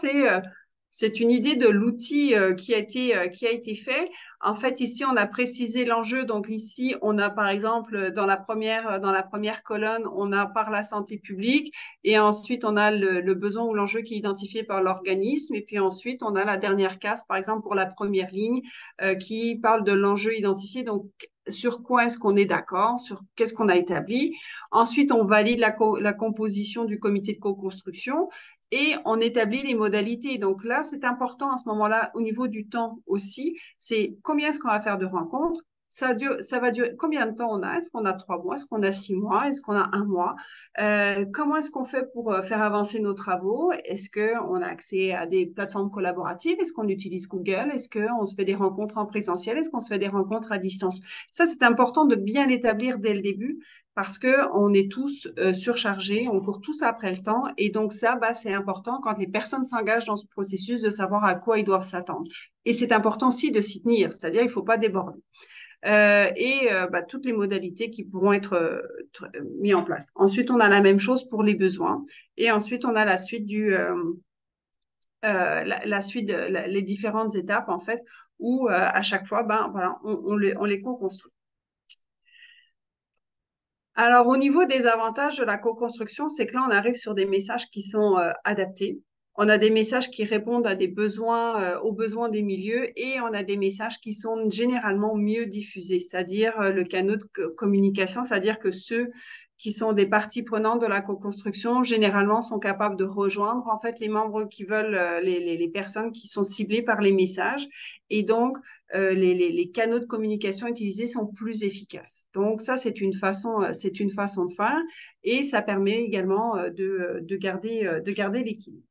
c'est une idée de l'outil qui a été fait. En fait, ici, on a précisé l'enjeu. Donc ici, on a par exemple dans la première colonne, on a par la santé publique et ensuite on a le besoin ou l'enjeu qui est identifié par l'organisme et puis ensuite on a la dernière case, par exemple pour la première ligne, qui parle de l'enjeu identifié. Donc sur quoi est-ce qu'on est d'accord, sur qu'est-ce qu'on a établi. Ensuite, on valide la composition du comité de co-construction et on établit les modalités. Donc là, c'est important à ce moment-là, au niveau du temps aussi, c'est combien est-ce qu'on va faire de rencontres? Ça va durer combien de temps on a? Est-ce qu'on a 3 mois? Est-ce qu'on a 6 mois? Est-ce qu'on a un mois? Comment est-ce qu'on fait pour faire avancer nos travaux? Est-ce qu'on a accès à des plateformes collaboratives? Est-ce qu'on utilise Google? Est-ce qu'on se fait des rencontres en présentiel? Est-ce qu'on se fait des rencontres à distance? Ça, c'est important de bien l'établir dès le début parce qu'on est tous surchargés, on court tous après le temps. Et donc ça, c'est important quand les personnes s'engagent dans ce processus de savoir à quoi ils doivent s'attendre. Et c'est important aussi de s'y tenir, c'est-à-dire il ne faut pas déborder. Toutes les modalités qui pourront être mises en place. Ensuite, on a la même chose pour les besoins. Et ensuite, on a la suite les différentes étapes, en fait, où à chaque fois, on les co-construit. Alors, au niveau des avantages de la co-construction, c'est que là, on arrive sur des messages qui sont adaptés. On a des messages qui répondent à des besoins, aux besoins des milieux et on a des messages qui sont généralement mieux diffusés, c'est-à-dire le canal de communication, c'est-à-dire que ceux qui sont des parties prenantes de la co-construction, généralement sont capables de rejoindre en fait les membres qui veulent, les personnes qui sont ciblées par les messages. Et donc, les canaux de communication utilisés sont plus efficaces. Donc, ça, c'est une façon de faire et ça permet également de garder l'équilibre.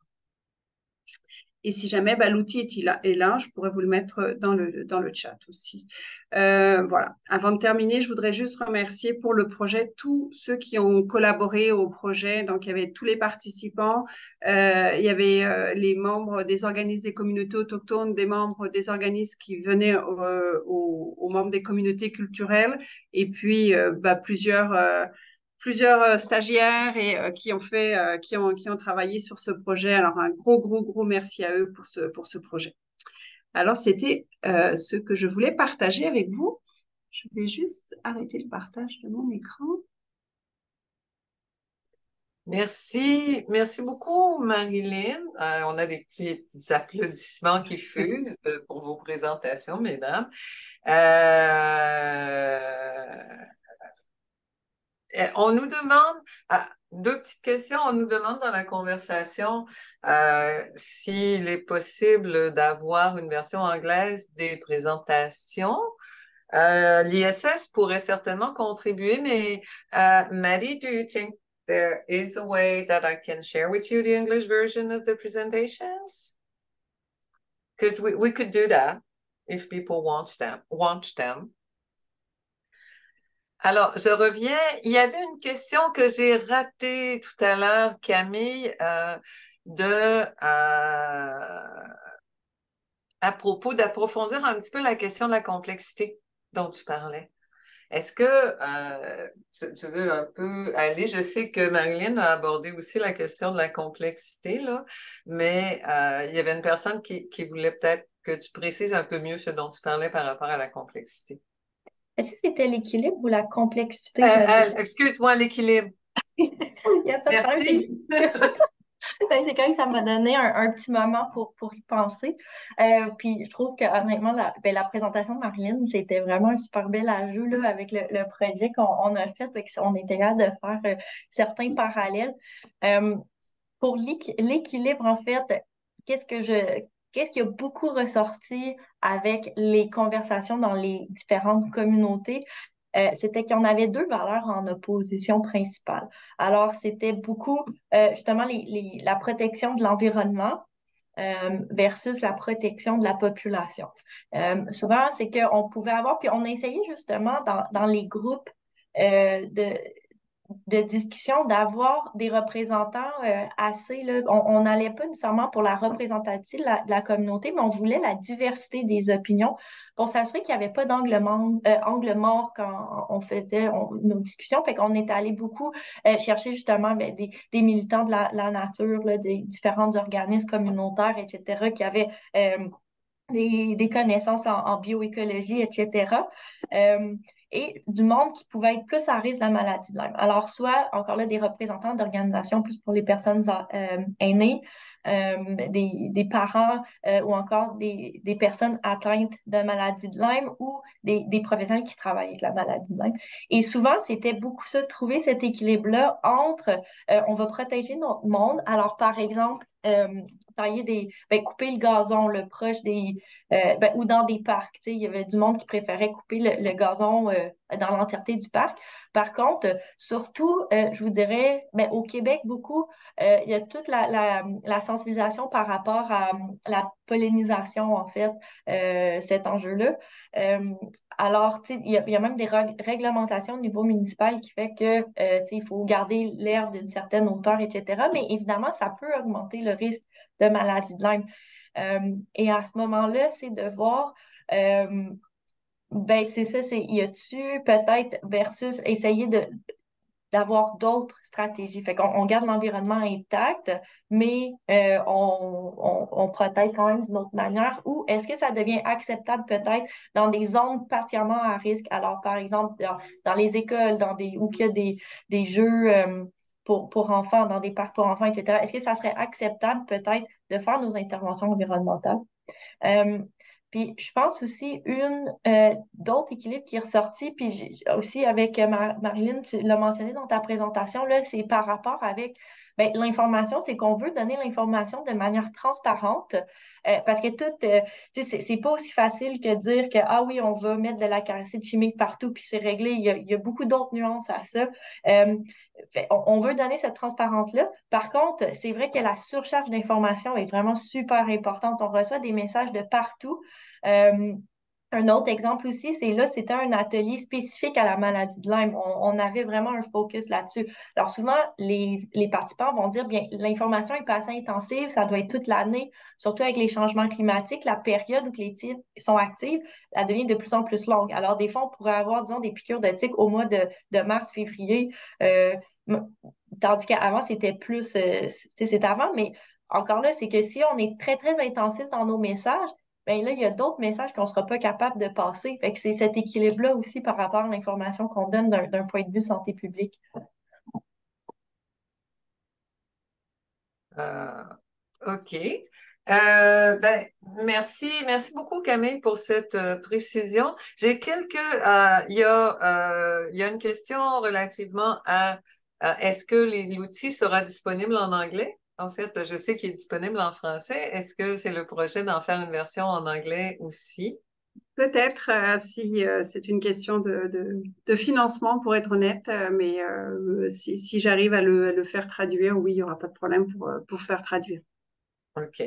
Et si jamais l'outil est là, je pourrais vous le mettre dans le chat aussi. Voilà. Avant de terminer, je voudrais juste remercier pour le projet tous ceux qui ont collaboré au projet. Donc, il y avait tous les participants, il y avait les membres des organismes des communautés autochtones, des membres des organismes qui venaient aux membres des communautés culturelles, et puis plusieurs stagiaires et qui ont travaillé sur ce projet. Alors, un gros merci à eux pour ce projet. Alors, c'était ce que je voulais partager avec vous. Je vais juste arrêter le partage de mon écran. Merci beaucoup, Marilyn. On a des petits applaudissements qui fusent pour vos présentations, mesdames. On nous demande, deux petites questions, on nous demande dans la conversation s'il est possible d'avoir une version anglaise des présentations. L'ISS pourrait certainement contribuer, mais Maddie, do you think there is a way that I can share with you the English version of the presentations? Because we could do that if people want them. Alors, je reviens. Il y avait une question que j'ai ratée tout à l'heure, Camille, à propos d'approfondir un petit peu la question de la complexité dont tu parlais. Est-ce que tu veux un peu aller? Je sais que Marilyn a abordé aussi la question de la complexité, là, mais il y avait une personne qui voulait peut-être que tu précises un peu mieux ce dont tu parlais par rapport à la complexité. Est-ce que c'était l'équilibre ou la complexité? J'avais... Excuse-moi, l'équilibre. Il n'y a pas de problème, Merci. ben, c'est quand même, ça m'a donné un petit moment pour y penser. Puis je trouve que honnêtement, la présentation de Marilyn, c'était vraiment un super bel ajout là, avec le projet qu'on a fait. Fait on était capable de faire certains parallèles. Euh, pour l'équilibre, en fait, qu'est-ce qui a beaucoup ressorti avec les conversations dans les différentes communautés? C'était qu'on avait deux valeurs en opposition principale. Alors, c'était beaucoup justement la protection de l'environnement versus la protection de la population. Souvent, c'est qu'on pouvait avoir, puis on a essayé justement dans les groupes de discussion d'avoir des représentants assez, là, on n'allait pas nécessairement pour la représentativité de la communauté, mais on voulait la diversité des opinions pour s'assurer qu'il n'y avait pas angle mort quand on faisait nos discussions. Fait qu'on est allé beaucoup chercher justement ben, des militants de la nature, là, des différents organismes communautaires, etc., qui avaient des connaissances en bioécologie, etc. Et du monde qui pouvait être plus à risque de la maladie de Lyme. Alors, soit, encore là, des représentants d'organisations plus pour les personnes aînées, des parents ou encore des personnes atteintes de maladie de Lyme ou des professionnels qui travaillent avec la maladie de Lyme. Et souvent, c'était beaucoup ça, de trouver cet équilibre-là entre on va protéger notre monde. Alors, par exemple, couper le gazon le proche ou dans des parcs. Il y avait du monde qui préférait couper le gazon dans l'entièreté du parc. Par contre, surtout, je vous dirais, au Québec, beaucoup, il y a toute la sensibilisation par rapport à la pollinisation, en fait, cet enjeu-là. Alors, il y a même des réglementations au niveau municipal qui fait que, il faut garder l'herbe d'une certaine hauteur, etc. Mais évidemment, ça peut augmenter le risque de maladie de Lyme. Et à ce moment-là, c'est de voir, c'est ça, y a-tu peut-être versus essayer d'avoir d'autres stratégies. Fait qu'on garde l'environnement intact, mais on protège quand même d'une autre manière. Ou est-ce que ça devient acceptable peut-être dans des zones particulièrement à risque? Alors, par exemple, dans les écoles, où il y a des jeux pour enfants, dans des parcs pour enfants, etc. Est-ce que ça serait acceptable peut-être de faire nos interventions environnementales? Puis je pense aussi d'autres équilibres qui est ressorti, puis aussi avec Marilyn, tu l'as mentionné dans ta présentation, là, c'est par rapport avec l'information, c'est qu'on veut donner l'information de manière transparente, parce que c'est pas aussi facile que dire que, ah oui, on va mettre de la caricide chimique partout, puis c'est réglé. Il y a beaucoup d'autres nuances à ça. On veut donner cette transparence-là. Par contre, c'est vrai que la surcharge d'informations est vraiment super importante. On reçoit des messages de partout. Un autre exemple aussi, c'était un atelier spécifique à la maladie de Lyme. On avait vraiment un focus là-dessus. Alors souvent, les participants vont dire, bien, l'information est pas assez intensive, ça doit être toute l'année, surtout avec les changements climatiques, la période où les tiques sont actives, elle devient de plus en plus longue. Alors des fois, on pourrait avoir, disons, des piqûres de tiques au mois de mars, février, tandis qu'avant, c'était plus, c'était avant, mais encore là, c'est que si on est très, très intensif dans nos messages, là, il y a d'autres messages qu'on ne sera pas capable de passer. Fait que c'est cet équilibre-là aussi par rapport à l'information qu'on donne d'un point de vue santé publique. OK. Merci beaucoup, Camille, pour cette précision. J'ai il y a une question relativement à est-ce que l'outil sera disponible en anglais? En fait, je sais qu'il est disponible en français. Est-ce que c'est le projet d'en faire une version en anglais aussi? Peut-être si c'est une question de financement, pour être honnête, mais si j'arrive à le faire traduire, oui, il n'y aura pas de problème pour faire traduire. OK.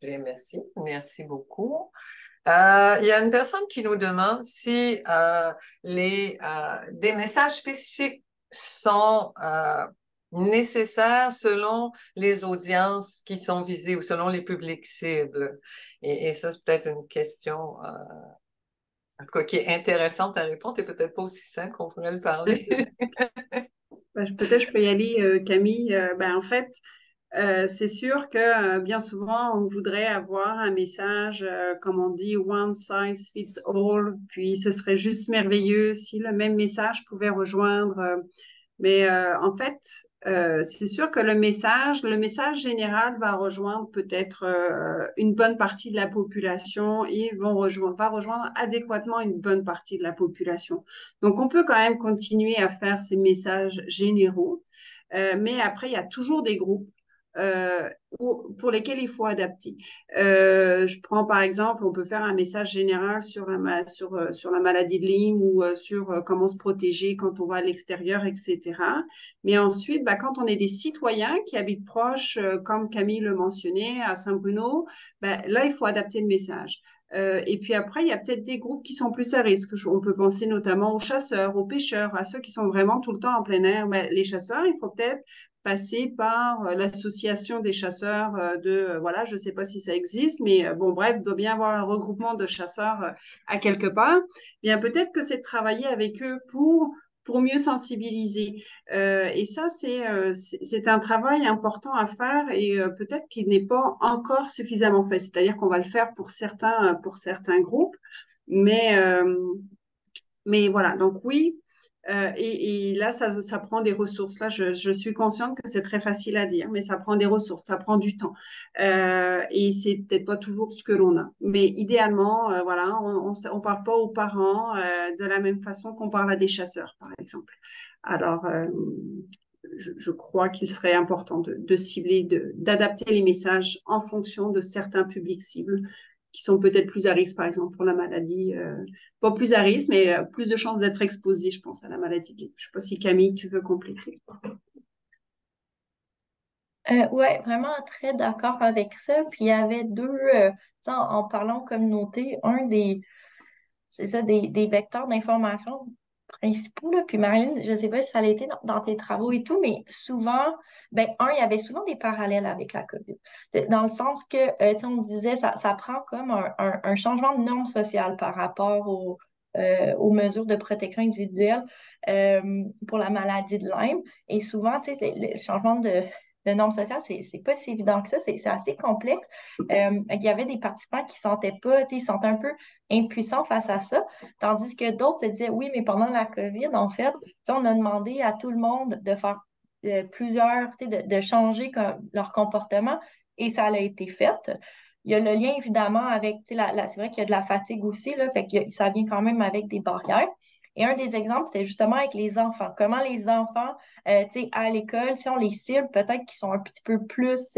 Bien, merci. Merci beaucoup. Il y a une personne qui nous demande si des messages spécifiques sont nécessaires selon les audiences qui sont visées ou selon les publics cibles. Et ça, c'est peut-être une question en tout cas, qui est intéressante à répondre et peut-être pas aussi simple qu'on pourrait le parler. Peut-être je peux y aller, Camille. En fait, c'est sûr que bien souvent, on voudrait avoir un message, comme on dit, one size fits all, puis ce serait juste merveilleux si le même message pouvait rejoindre. En fait, c'est sûr que le message général va rejoindre peut-être une bonne partie de la population et va rejoindre adéquatement une bonne partie de la population. Donc, on peut quand même continuer à faire ces messages généraux, mais après, il y a toujours des groupes euh, pour lesquels il faut adapter. Je prends par exemple, on peut faire un message général sur la maladie de Lyme ou sur comment se protéger quand on va à l'extérieur, etc. Mais ensuite, quand on est des citoyens qui habitent proches, comme Camille le mentionnait, à Saint-Bruno, là, il faut adapter le message. Et puis après, il y a peut-être des groupes qui sont plus à risque. On peut penser notamment aux chasseurs, aux pêcheurs, à ceux qui sont vraiment tout le temps en plein air. Les chasseurs, il faut peut-être passer par l'association des chasseurs voilà, je ne sais pas si ça existe, mais bon, bref, il doit bien y avoir un regroupement de chasseurs à quelque part. Bien, peut-être que c'est de travailler avec eux pour mieux sensibiliser. Et ça, c'est un travail important à faire et peut-être qu'il n'est pas encore suffisamment fait. C'est-à-dire qu'on va le faire pour certains groupes, mais, euh, mais voilà. Donc oui, et là, ça prend des ressources. Là, je suis consciente que c'est très facile à dire, mais ça prend des ressources, ça prend du temps. Et c'est peut-être pas toujours ce que l'on a. Mais idéalement, voilà, on parle pas aux parents de la même façon qu'on parle à des chasseurs, par exemple. Alors, je crois qu'il serait important de cibler, d'adapter les messages en fonction de certains publics cibles qui sont peut-être plus à risque, par exemple, pour la maladie. Pas plus à risque, mais plus de chances d'être exposés, je pense, à la maladie. Je ne sais pas si Camille, tu veux compléter. Ouais, vraiment très d'accord avec ça. Puis il y avait deux, tu sais, en parlant communauté, c'est ça, des vecteurs d'information principaux, là. Puis Marilyn, je ne sais pas si ça a été dans tes travaux et tout, mais souvent, il y avait souvent des parallèles avec la COVID. Dans le sens que, tu sais, on disait, ça prend comme un changement de norme sociale par rapport aux mesures de protection individuelle pour la maladie de Lyme. Et souvent, tu sais, le changement de normes sociales, c'est pas si évident que ça, c'est assez complexe. Il y avait des participants qui sentaient pas, tu sais, ils se sentaient un peu impuissants face à ça, tandis que d'autres se disaient, oui, mais pendant la COVID, en fait, tu sais, on a demandé à tout le monde de faire plusieurs, tu sais, de changer leur comportement et ça a été fait. Il y a le lien évidemment avec, tu sais, c'est vrai qu'il y a de la fatigue aussi, là, fait que ça vient quand même avec des barrières. Et un des exemples, c'était justement avec les enfants. Comment les enfants, tu sais, à l'école, si on les cible, peut-être qu'ils sont un petit peu plus,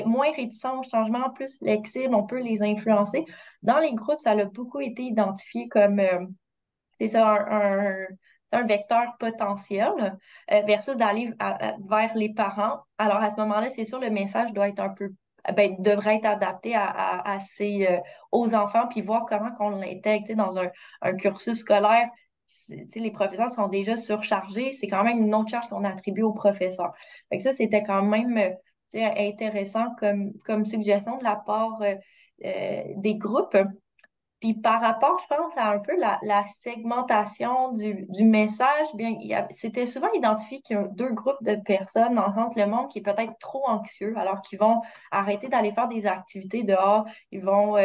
moins réticents au changement, plus flexibles, on peut les influencer. Dans les groupes, ça a beaucoup été identifié comme, c'est ça, c'est un vecteur potentiel versus d'aller vers les parents. Alors, à ce moment-là, c'est sûr, le message doit être devrait être adapté aux enfants, puis voir comment on l'intègre, tu sais, dans un cursus scolaire. Tu sais, les professeurs sont déjà surchargés, c'est quand même une autre charge qu'on attribue aux professeurs. Fait que ça, c'était quand même tu sais, intéressant comme suggestion de la part des groupes. Puis par rapport, je pense, à un peu la segmentation du message, bien, c'était souvent identifié qu'il y a deux groupes de personnes, dans le sens le monde qui est peut-être trop anxieux, alors qu'ils vont arrêter d'aller faire des activités dehors, ils vont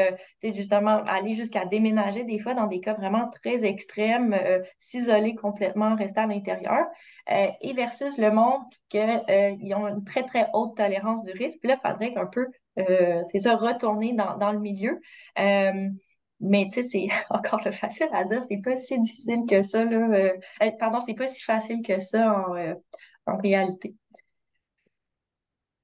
tu sais, justement aller jusqu'à déménager des fois dans des cas vraiment très extrêmes, s'isoler complètement, rester à l'intérieur, et versus le monde ils ont une très, très haute tolérance du risque. Puis là, il faudrait un peu, c'est ça, retourner dans le milieu. Mais tu sais, c'est encore le facile à dire, c'est pas si difficile que ça, là. Pardon, c'est pas si facile que ça en réalité.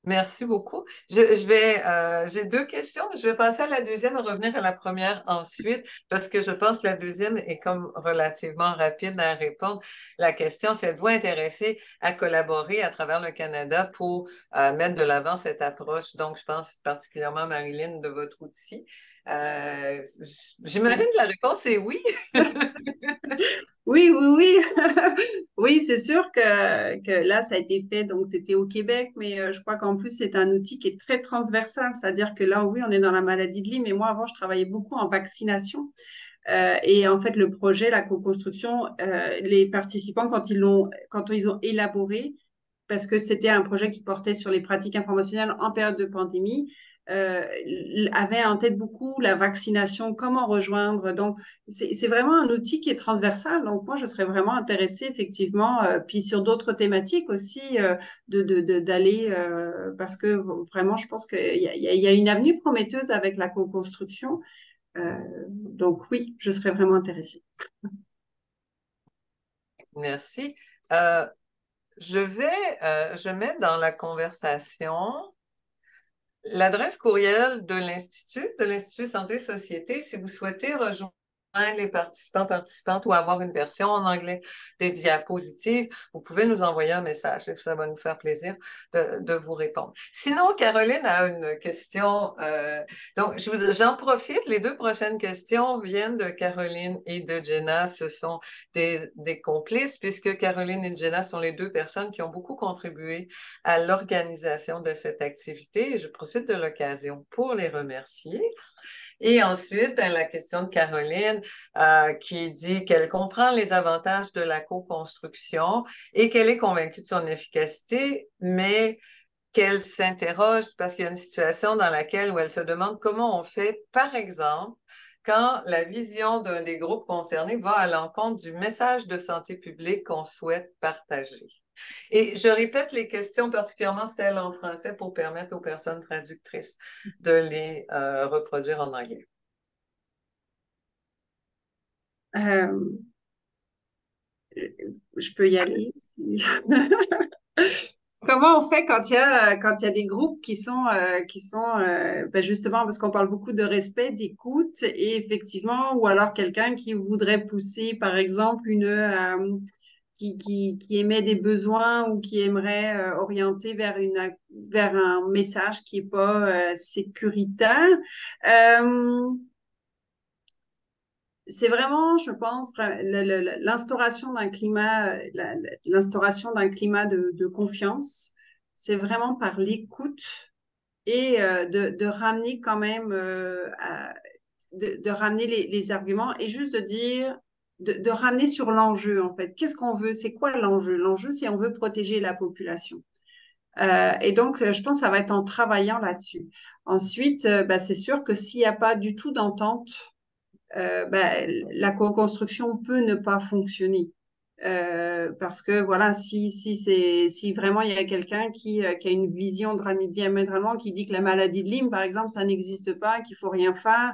Merci beaucoup. J'ai deux questions. Je vais passer à la deuxième et revenir à la première ensuite, parce que je pense que la deuxième est comme relativement rapide à répondre. La question, c'est êtes-vous intéressé à collaborer à travers le Canada pour mettre de l'avant cette approche? Donc, je pense particulièrement, Marilyn, de votre outil. J'imagine que la réponse est oui. Oui, oui, oui. Oui, c'est sûr que là, ça a été fait, donc c'était au Québec, mais je crois qu'en plus, c'est un outil qui est très transversal. C'est-à-dire que là, oui, on est dans la maladie de Lyme, mais moi, avant, je travaillais beaucoup en vaccination. Et en fait, le projet, la co-construction, les participants, quand ils ont élaboré, parce que c'était un projet qui portait sur les pratiques informationnelles en période de pandémie, avait en tête beaucoup la vaccination, comment rejoindre. Donc, c'est vraiment un outil qui est transversal. Donc, moi, je serais vraiment intéressée, effectivement, puis sur d'autres thématiques aussi, d'aller, parce que vraiment, je pense qu'il y a une avenue prometteuse avec la co-construction. Donc, oui, je serais vraiment intéressée. Merci. Je mets dans la conversation l'adresse courriel de l'Institut Santé Société, si vous souhaitez rejoindre les participantes ou avoir une version en anglais des diapositives, vous pouvez nous envoyer un message. Ça va nous faire plaisir de vous répondre. Sinon, Caroline a une question. Donc, j'en profite. Les deux prochaines questions viennent de Caroline et de Jenna. Ce sont des complices, puisque Caroline et Jenna sont les deux personnes qui ont beaucoup contribué à l'organisation de cette activité. Et je profite de l'occasion pour les remercier. Et ensuite, la question de Caroline qui dit qu'elle comprend les avantages de la co-construction et qu'elle est convaincue de son efficacité, mais qu'elle s'interroge parce qu'il y a une situation dans laquelle où elle se demande comment on fait, par exemple, quand la vision d'un des groupes concernés va à l'encontre du message de santé publique qu'on souhaite partager. Et je répète les questions, particulièrement celles en français, pour permettre aux personnes traductrices de les reproduire en anglais. Je peux y aller. Comment on fait quand il y a des groupes qui sont ben justement parce qu'on parle beaucoup de respect, d'écoute et effectivement ou alors quelqu'un qui voudrait pousser par exemple qui émet des besoins ou qui aimerait orienter vers un message qui est pas sécuritaire. Euh, c'est vraiment, je pense, l'instauration d'un climat de confiance. C'est vraiment par l'écoute et de ramener quand même, de ramener les arguments et juste de dire, de ramener sur l'enjeu en fait. Qu'est-ce qu'on veut? C'est quoi l'enjeu? L'enjeu, c'est on veut protéger la population. Et donc, je pense que ça va être en travaillant là-dessus. Ensuite, bah, c'est sûr que s'il n'y a pas du tout d'entente, ben, la co-construction peut ne pas fonctionner. Parce que voilà, si vraiment il y a quelqu'un qui a une vision diamétralement qui dit que la maladie de Lyme, par exemple, ça n'existe pas, qu'il faut rien faire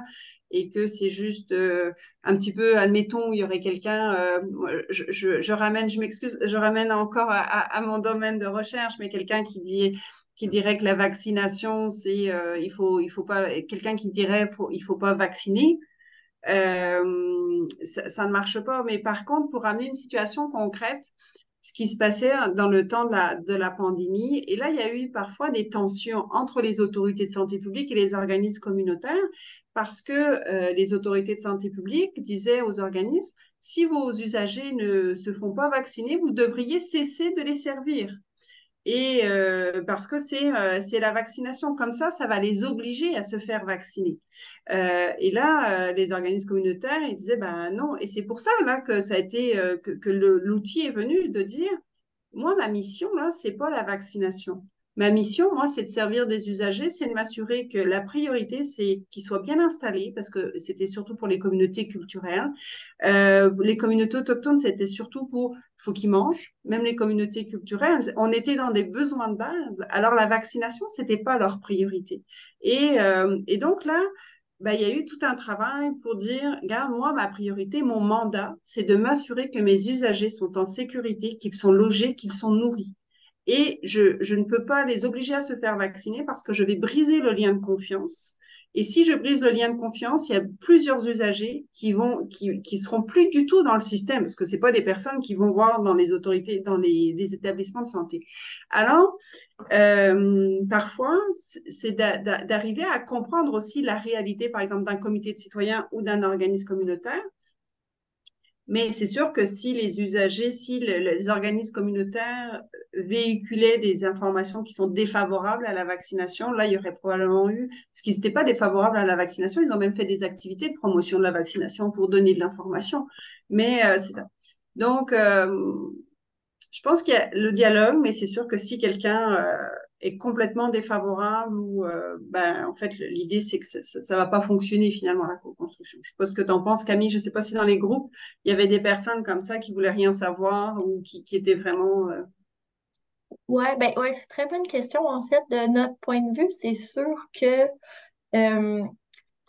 et que c'est juste un petit peu, admettons, il y aurait quelqu'un, je ramène, je m'excuse, je ramène encore à mon domaine de recherche, mais quelqu'un qui dirait que la vaccination, c'est il faut pas, quelqu'un qui dirait il faut pas vacciner. Ça ne marche pas. Mais par contre, pour amener une situation concrète, ce qui se passait dans le temps de la pandémie, et là, il y a eu parfois des tensions entre les autorités de santé publique et les organismes communautaires, parce que les autorités de santé publique disaient aux organismes, si vos usagers ne se font pas vacciner, vous devriez cesser de les servir. Et parce que c'est la vaccination comme ça va les obliger à se faire vacciner. Et là, les organismes communautaires, ils disaient, ben non. Et c'est pour ça là que ça a été que l'outil est venu de dire, moi, ma mission là, c'est pas la vaccination. Ma mission, moi, c'est de servir des usagers, c'est de m'assurer que la priorité, c'est qu'ils soient bien installés, parce que c'était surtout pour les communautés culturelles. Les communautés autochtones, c'était surtout pour, faut qu'ils mangent. Même les communautés culturelles, on était dans des besoins de base. Alors la vaccination, c'était pas leur priorité. Et donc là, ben, il y a eu tout un travail pour dire, regarde, moi, ma priorité, mon mandat, c'est de m'assurer que mes usagers sont en sécurité, qu'ils sont logés, qu'ils sont nourris. et je ne peux pas les obliger à se faire vacciner parce que je vais briser le lien de confiance. Et si je brise le lien de confiance, il y a plusieurs usagers qui seront plus du tout dans le système, parce que c'est pas des personnes qui vont voir dans les autorités, dans les établissements de santé. Alors, parfois, c'est d'arriver à comprendre aussi la réalité, par exemple, d'un comité de citoyens ou d'un organisme communautaire. Mais c'est sûr que si les usagers, si les organismes communautaires véhiculaient des informations qui sont défavorables à la vaccination, là, il y aurait probablement eu, parce qu'ils n'étaient pas défavorables à la vaccination, ils ont même fait des activités de promotion de la vaccination pour donner de l'information. Mais c'est ça. Donc, je pense qu'il y a le dialogue, mais c'est sûr que si quelqu'un est complètement défavorable ou ben en fait l'idée c'est que ça va pas fonctionner finalement la co-construction. Je sais pas ce que tu en penses, Camille. Je sais pas si dans les groupes il y avait des personnes comme ça qui voulaient rien savoir ou qui étaient vraiment Ouais, ben ouais, c'est une très bonne question. En fait, de notre point de vue, c'est sûr que euh,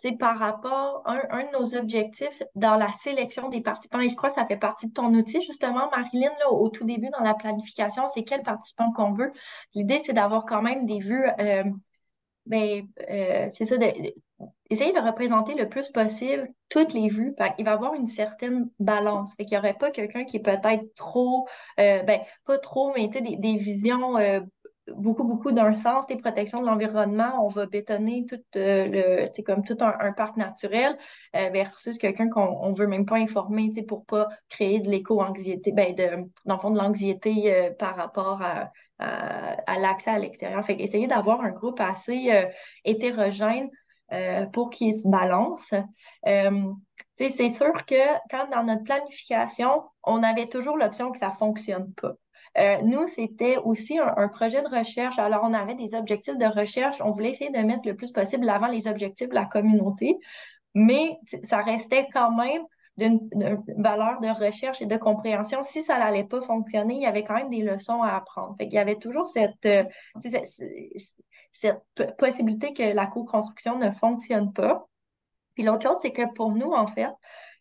c'est par rapport à un de nos objectifs dans la sélection des participants, et je crois que ça fait partie de ton outil, justement, Marilyn, là, au tout début dans la planification, c'est quels participants qu'on veut. L'idée, c'est d'avoir quand même des vues, c'est ça, essayer de représenter le plus possible toutes les vues. Il va y avoir une certaine balance. Fait qu'il n'y aurait pas quelqu'un qui est peut-être trop, pas trop, mais tu sais, des visions beaucoup d'un sens, des protections de l'environnement. On va bétonner tout comme tout un parc naturel versus quelqu'un qu'on veut même pas informer, tu sais, pour pas créer de l'éco-anxiété, dans le fond, de l'anxiété par rapport à l'accès à l'extérieur. Fait qu'essayer d'avoir un groupe assez hétérogène pour qu'ils se balancent. C'est sûr que quand dans notre planification, on avait toujours l'option que ça ne fonctionne pas. Nous, c'était aussi un projet de recherche. Alors, on avait des objectifs de recherche. On voulait essayer de mettre le plus possible avant les objectifs de la communauté, mais ça restait quand même d'une valeur de recherche et de compréhension. Si ça n'allait pas fonctionner, il y avait quand même des leçons à apprendre. Fait qu'il y avait toujours cette possibilité que la co-construction ne fonctionne pas. Puis l'autre chose, c'est que pour nous, en fait,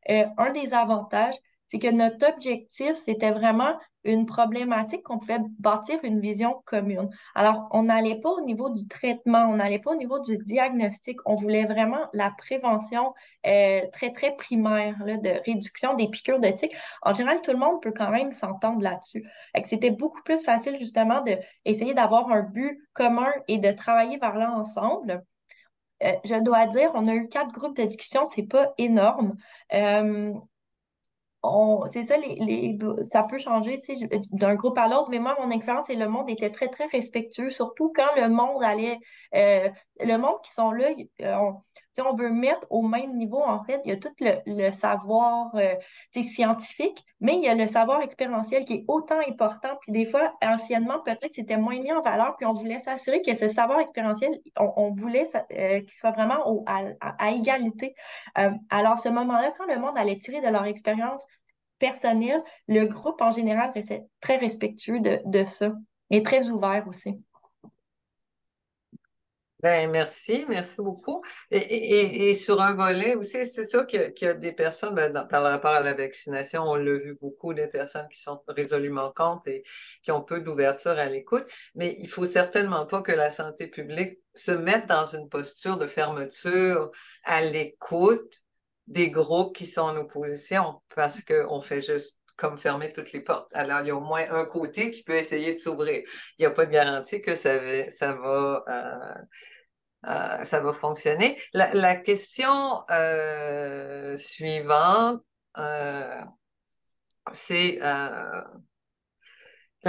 un des avantages, c'est que notre objectif, c'était vraiment une problématique qu'on pouvait bâtir une vision commune. Alors, on n'allait pas au niveau du traitement, on n'allait pas au niveau du diagnostic, on voulait vraiment la prévention très primaire là, de réduction des piqûres de tiques. En général, tout le monde peut quand même s'entendre là-dessus. C'était beaucoup plus facile justement d'essayer d'avoir un but commun et de travailler vers là ensemble. Je dois dire, on a eu 4 groupes de discussion, c'est pas énorme. Euh, c'est ça, ça peut changer, tu sais, d'un groupe à l'autre, mais moi, mon expérience et le monde était très respectueux, surtout quand le monde allait, le monde qui sont là, tu sais, on veut mettre au même niveau, en fait, il y a tout le savoir, tu sais, scientifique, mais il y a le savoir expérientiel qui est autant important, puis des fois, anciennement, peut-être c'était moins mis en valeur, puis on voulait s'assurer que ce savoir expérientiel, on voulait qu'il soit vraiment à égalité. Alors, ce moment-là, quand le monde allait tirer de leur expérience, personnel, le groupe en général restait très respectueux de ça et très ouvert aussi. Ben, merci beaucoup. Et sur un volet aussi, c'est sûr qu'il y a des personnes, par rapport à la vaccination, on l'a vu beaucoup, des personnes qui sont résolument contre et qui ont peu d'ouverture à l'écoute, mais il faut certainement pas que la santé publique se mette dans une posture de fermeture à l'écoute des groupes qui sont en opposition, parce qu'on fait juste comme fermer toutes les portes. Alors, il y a au moins un côté qui peut essayer de s'ouvrir. Il n'y a pas de garantie que ça va fonctionner. La question suivante, euh, c'est la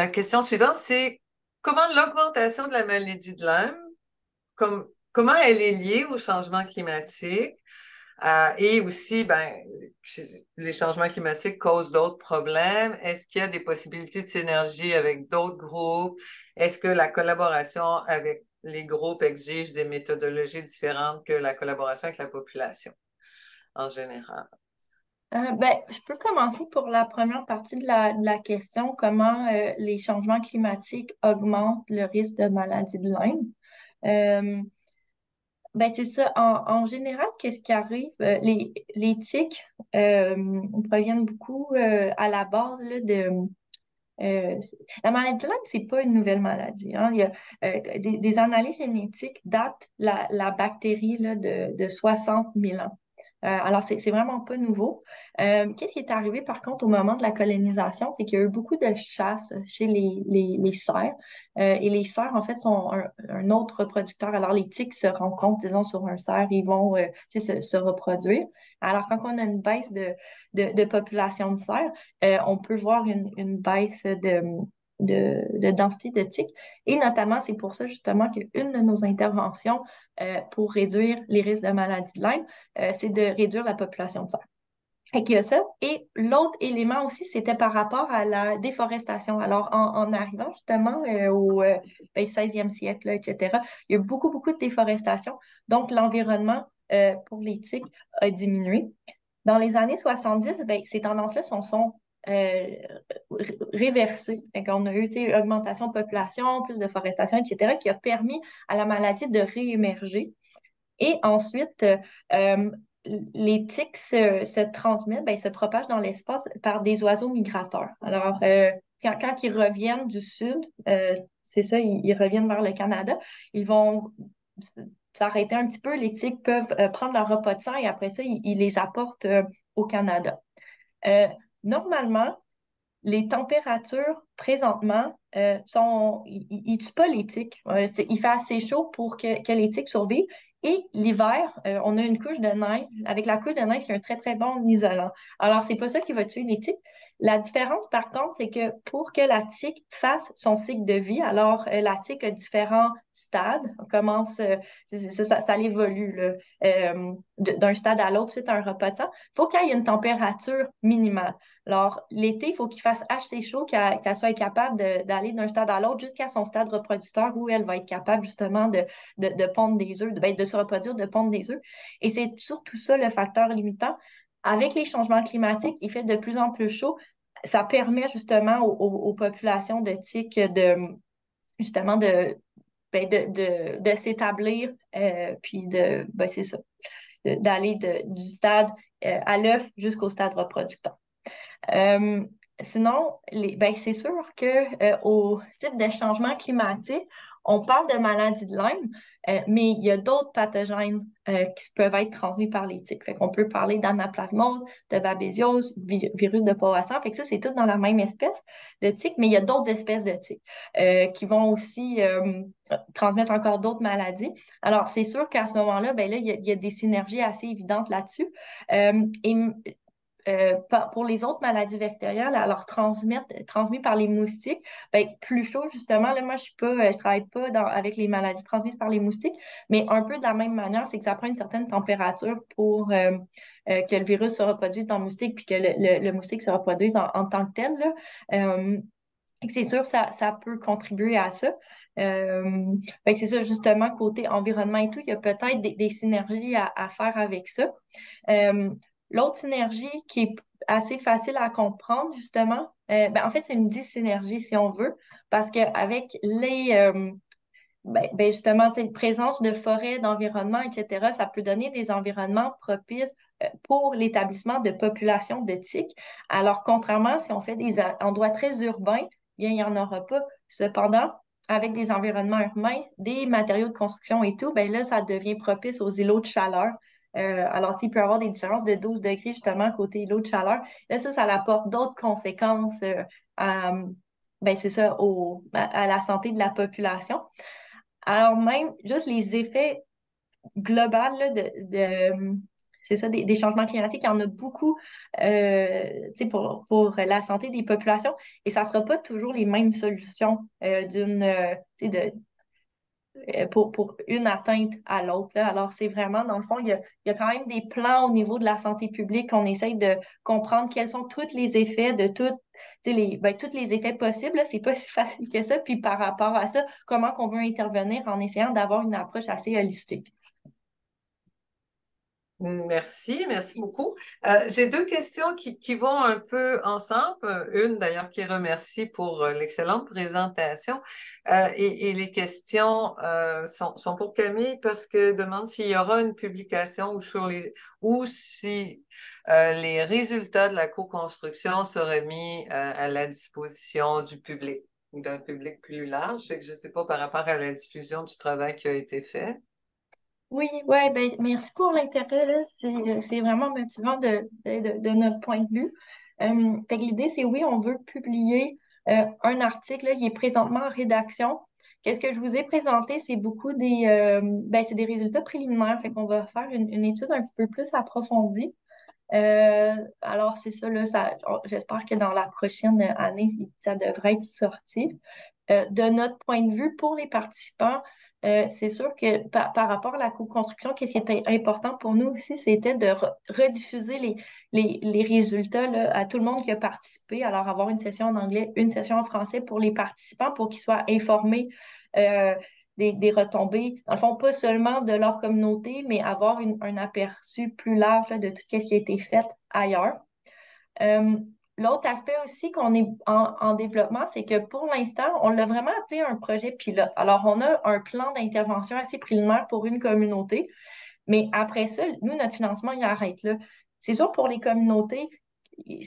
question suivante, c'est comment l'augmentation de la maladie de Lyme, comment elle est liée au changement climatique et aussi, les changements climatiques causent d'autres problèmes. Est-ce qu'il y a des possibilités de synergie avec d'autres groupes? Est-ce que la collaboration avec les groupes exige des méthodologies différentes que la collaboration avec la population en général? Je peux commencer pour la première partie de la question, comment les changements climatiques augmentent le risque de maladie de Lyme. C'est ça. En général, qu'est-ce qui arrive? Les tiques proviennent beaucoup à la base là, La maladie de Lyme, c'est pas une nouvelle maladie, hein. Il y a des analyses génétiques datent la bactérie là, de 60 000 ans. Alors, c'est vraiment pas nouveau. Qu'est-ce qui est arrivé, par contre, au moment de la colonisation, c'est qu'il y a eu beaucoup de chasse chez les cerfs. Et les cerfs, en fait, sont un autre reproducteur. Alors, les tiques se rencontrent, disons, sur un cerf, ils vont se reproduire. Alors, quand on a une baisse de population de cerfs, on peut voir une baisse de densité de tiques. Et notamment, c'est pour ça, justement, qu'une de nos interventions pour réduire les risques de maladie de Lyme, c'est de réduire la population de cerfs. Fait qu'il y a ça. Et l'autre élément aussi, c'était par rapport à la déforestation. Alors, en arrivant justement au 16e siècle, là, etc., il y a eu beaucoup, beaucoup de déforestation. Donc, l'environnement pour les tiques a diminué. Dans les années 70, ben, ces tendances-là sont réversées. On a eu augmentation de population, plus de forestation, etc., qui a permis à la maladie de réémerger. Et ensuite, les tiques se transmettent, ben, se propagent dans l'espace par des oiseaux migrateurs. Alors, quand ils reviennent du sud, c'est ça, ils reviennent vers le Canada, ils vont s'arrêter un petit peu. Les tiques peuvent prendre leur repas de sang et après ça, ils les apportent au Canada. Normalement, les températures présentement ils ne tuent pas les tiques. Il fait assez chaud pour que les tiques survivent. Et l'hiver, on a une couche de neige. Avec la couche de neige, il y a un très, très bon isolant. Alors, c'est pas ça qui va tuer les tiques. La différence, par contre, c'est que pour que la tique fasse son cycle de vie, alors la tique a différents stades. On commence, ça évolue là, d'un stade à l'autre suite à un repas de sang. Il faut qu'il y ait une température minimale. Alors, l'été, il faut qu'il fasse assez chaud qu'elle soit capable d'aller d'un stade à l'autre jusqu'à son stade reproducteur où elle va être capable justement de pondre des œufs, de se reproduire, de pondre des œufs. Et c'est surtout ça le facteur limitant. Avec les changements climatiques, il fait de plus en plus chaud. Ça permet justement aux populations de tiques justement de s'établir, puis c'est ça, d'aller du stade à l'œuf jusqu'au stade reproducteur. Sinon, c'est sûr que au titre de changement climatique, on parle de maladie de Lyme, mais il y a d'autres pathogènes qui peuvent être transmis par les tiques. Fait qu'on peut parler d'anaplasmose, de babésiose, virus de Powassan. Fait que ça, c'est tout dans la même espèce de tiques, mais il y a d'autres espèces de tiques qui vont aussi transmettre encore d'autres maladies. Alors, c'est sûr qu'à ce moment-là, il y a des synergies assez évidentes là-dessus. Pour les autres maladies vectorielles, alors transmises par les moustiques, plus chaud, justement, là, moi, je travaille pas avec les maladies transmises par les moustiques, mais un peu de la même manière, c'est que ça prend une certaine température pour que le virus se reproduise dans le moustique, puis que le moustique se reproduise en tant que tel, là. C'est sûr, ça peut contribuer à ça. C'est ça, justement, côté environnement et tout, il y a peut-être des synergies à faire avec ça. L'autre synergie qui est assez facile à comprendre, justement, en fait, c'est une dysynergie, si on veut, parce qu'avec justement, présence de forêts, d'environnements, etc., ça peut donner des environnements propices pour l'établissement de populations de tiques. Alors, contrairement, si on fait des endroits très urbains, bien, il n'y en aura pas. Cependant, avec des environnements urbains, des matériaux de construction et tout, là, ça devient propice aux îlots de chaleur. Alors, il peut y avoir des différences de 12 degrés, justement, côté îlot de chaleur. Là, ça apporte d'autres conséquences c'est ça, à la santé de la population. Alors, même, juste les effets globaux là, c'est ça, des changements climatiques, il y en a beaucoup pour la santé des populations et ça ne sera pas toujours les mêmes solutions pour une atteinte à l'autre. Alors, c'est vraiment, dans le fond, il y a quand même des plans au niveau de la santé publique. On essaye de comprendre quels sont tous les effets de tous les effets possibles. C'est pas si facile que ça. Puis par rapport à ça, comment on veut intervenir en essayant d'avoir une approche assez holistique. Merci beaucoup. J'ai deux questions qui vont un peu ensemble. Une d'ailleurs qui remercie pour l'excellente présentation. Et les questions sont pour Camille parce que demande s'il y aura une publication ou si les résultats de la co-construction seraient mis à la disposition du public ou d'un public plus large. Fait que je ne sais pas par rapport à la diffusion du travail qui a été fait. Oui, ouais, ben, merci pour l'intérêt, là. C'est vraiment motivant de notre point de vue. Fait que l'idée, c'est oui, on veut publier un article là, qui est présentement en rédaction. Qu'est-ce que je vous ai présenté? C'est beaucoup c'est des résultats préliminaires. Fait qu'on va faire une étude un petit peu plus approfondie. Alors, c'est ça, là, j'espère que dans la prochaine année, ça devrait être sorti. De notre point de vue, pour les participants, c'est sûr que par rapport à la co-construction, qu'est-ce qui était important pour nous aussi, c'était de rediffuser les résultats là, à tout le monde qui a participé. Alors, avoir une session en anglais, une session en français pour les participants pour qu'ils soient informés des retombées. Dans le fond, pas seulement de leur communauté, mais avoir un aperçu plus large là, de tout ce qui a été fait ailleurs. L'autre aspect aussi qu'on est en développement, c'est que pour l'instant, on l'a vraiment appelé un projet pilote. Alors, on a un plan d'intervention assez préliminaire pour une communauté, mais après ça, nous, notre financement, il arrête là. C'est sûr, pour les communautés,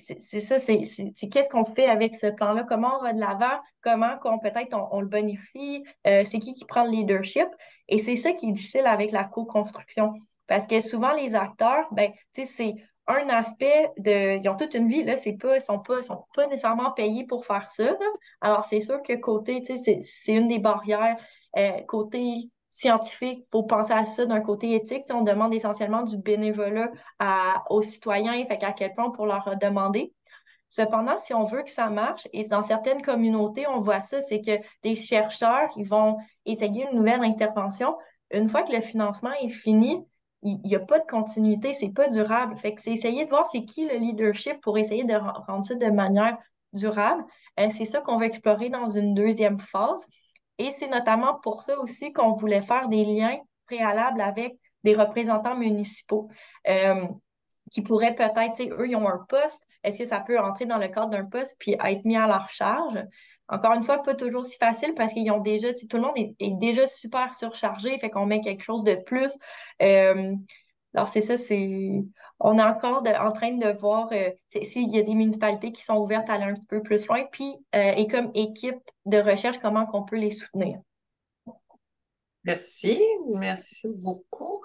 c'est ça, c'est qu'est-ce qu'on fait avec ce plan-là, comment on va de l'avant, comment peut-être on le bonifie, c'est qui prend le leadership. Et c'est ça qui est difficile avec la co-construction. Parce que souvent, les acteurs, ben, tu sais, c'est un aspect ils ont toute une vie, là, ils sont pas nécessairement payés pour faire ça, là. Alors, c'est sûr que côté, tu sais, c'est une des barrières, côté scientifique, il faut penser à ça d'un côté éthique. Tu sais, on demande essentiellement du bénévolat aux citoyens, fait qu'à quel point pour leur demander. Cependant, si on veut que ça marche, et dans certaines communautés, on voit ça, c'est que des chercheurs, ils vont essayer une nouvelle intervention. Une fois que le financement est fini, il n'y a pas de continuité, c'est pas durable. Fait que c'est essayer de voir c'est qui le leadership pour essayer de rendre ça de manière durable. C'est ça qu'on va explorer dans une deuxième phase. Et c'est notamment pour ça aussi qu'on voulait faire des liens préalables avec des représentants municipaux qui pourraient peut-être, tu sais, eux, ils ont un poste. Est-ce que ça peut entrer dans le cadre d'un poste puis être mis à leur charge? Encore une fois, pas toujours si facile parce qu'ils ont déjà, tu sais, tout le monde est déjà super surchargé, fait qu'on met quelque chose de plus. Alors, c'est ça, on est encore en train de voir s'il y a des municipalités qui sont ouvertes à aller un petit peu plus loin, puis, et comme équipe de recherche, comment qu'on peut les soutenir. Merci beaucoup.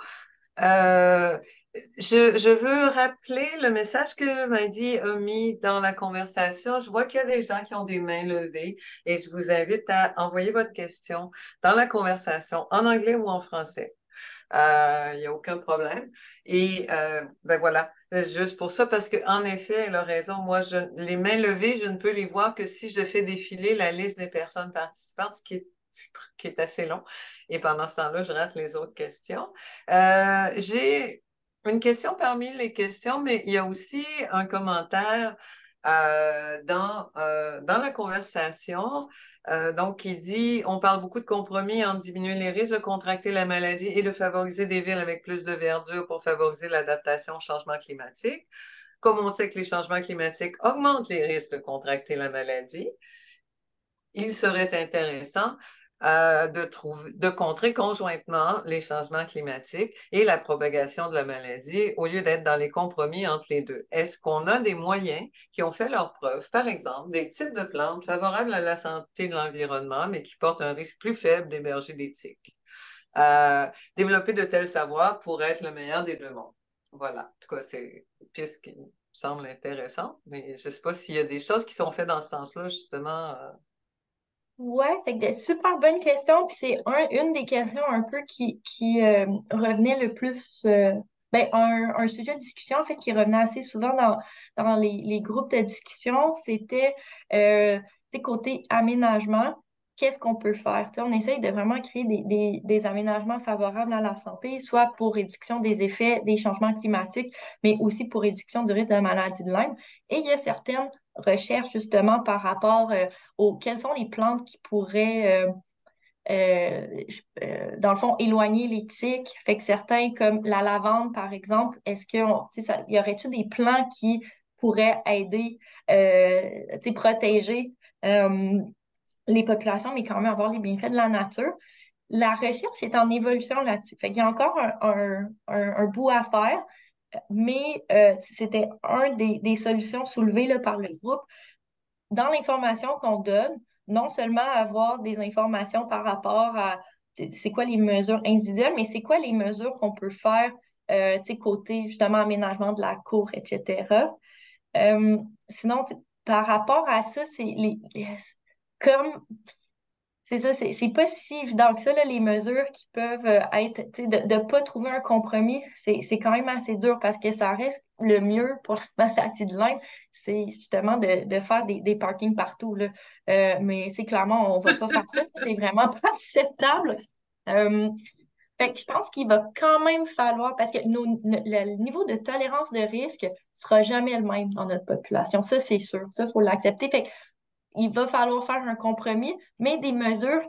Je veux rappeler le message que Mandy a mis dans la conversation. Je vois qu'il y a des gens qui ont des mains levées et je vous invite à envoyer votre question dans la conversation en anglais ou en français. Il n'y a aucun problème. Et ben voilà, c'est juste pour ça, parce qu'en effet, elle a raison. Moi, les mains levées, je ne peux les voir que si je fais défiler la liste des personnes participantes, ce qui est assez long. Et pendant ce temps-là, je rate les autres questions. J'ai une question parmi les questions, mais il y a aussi un commentaire dans la conversation. Donc, il dit, on parle beaucoup de compromis en diminuer les risques de contracter la maladie et de favoriser des villes avec plus de verdure pour favoriser l'adaptation au changement climatique. Comme on sait que les changements climatiques augmentent les risques de contracter la maladie, il serait intéressant de contrer conjointement les changements climatiques et la propagation de la maladie au lieu d'être dans les compromis entre les deux. Est-ce qu'on a des moyens qui ont fait leurs preuves, par exemple, des types de plantes favorables à la santé de l'environnement, mais qui portent un risque plus faible d'héberger des tiques? Développer de tels savoirs pour être le meilleur des deux mondes. Voilà. En tout cas, c'est une piste qui me semble intéressante, mais je ne sais pas s'il y a des choses qui sont faites dans ce sens-là, justement. Ouais, fait que super bonne question. Puis c'est une des questions un peu qui revenait le plus. Un sujet de discussion en fait qui revenait assez souvent dans les groupes de discussion, c'était tu sais, côté aménagement, qu'est-ce qu'on peut faire? Tu sais, on essaye de vraiment créer des aménagements favorables à la santé, soit pour réduction des effets des changements climatiques, mais aussi pour réduction du risque de maladie de Lyme. Et il y a certaines recherches justement par rapport quelles sont les plantes qui pourraient dans le fond, éloigner les tiques. Fait que certains, comme la lavande, par exemple, y aurait-il des plants qui pourraient aider, protéger les populations, mais quand même avoir les bienfaits de la nature? La recherche est en évolution là-dessus. Fait qu'il y a encore un bout à faire, mais c'était un des solutions soulevées là, par le groupe. Dans l'information qu'on donne, non seulement avoir des informations par rapport à c'est quoi les mesures individuelles, mais c'est quoi les mesures qu'on peut faire côté justement aménagement de la cour, etc. Sinon, par rapport à ça, comme c'est ça, c'est pas si évident que ça, là, les mesures qui peuvent être, de ne pas trouver un compromis, c'est quand même assez dur parce que ça reste le mieux pour la maladie de Lyme, c'est justement de faire des parkings partout, là. Mais c'est clairement, on va pas faire ça, c'est vraiment pas acceptable. Euh, Fait que je pense qu'il va quand même falloir, parce que le niveau de tolérance de risque sera jamais le même dans notre population, ça c'est sûr, ça il faut l'accepter. Fait que il va falloir faire un compromis, mais des mesures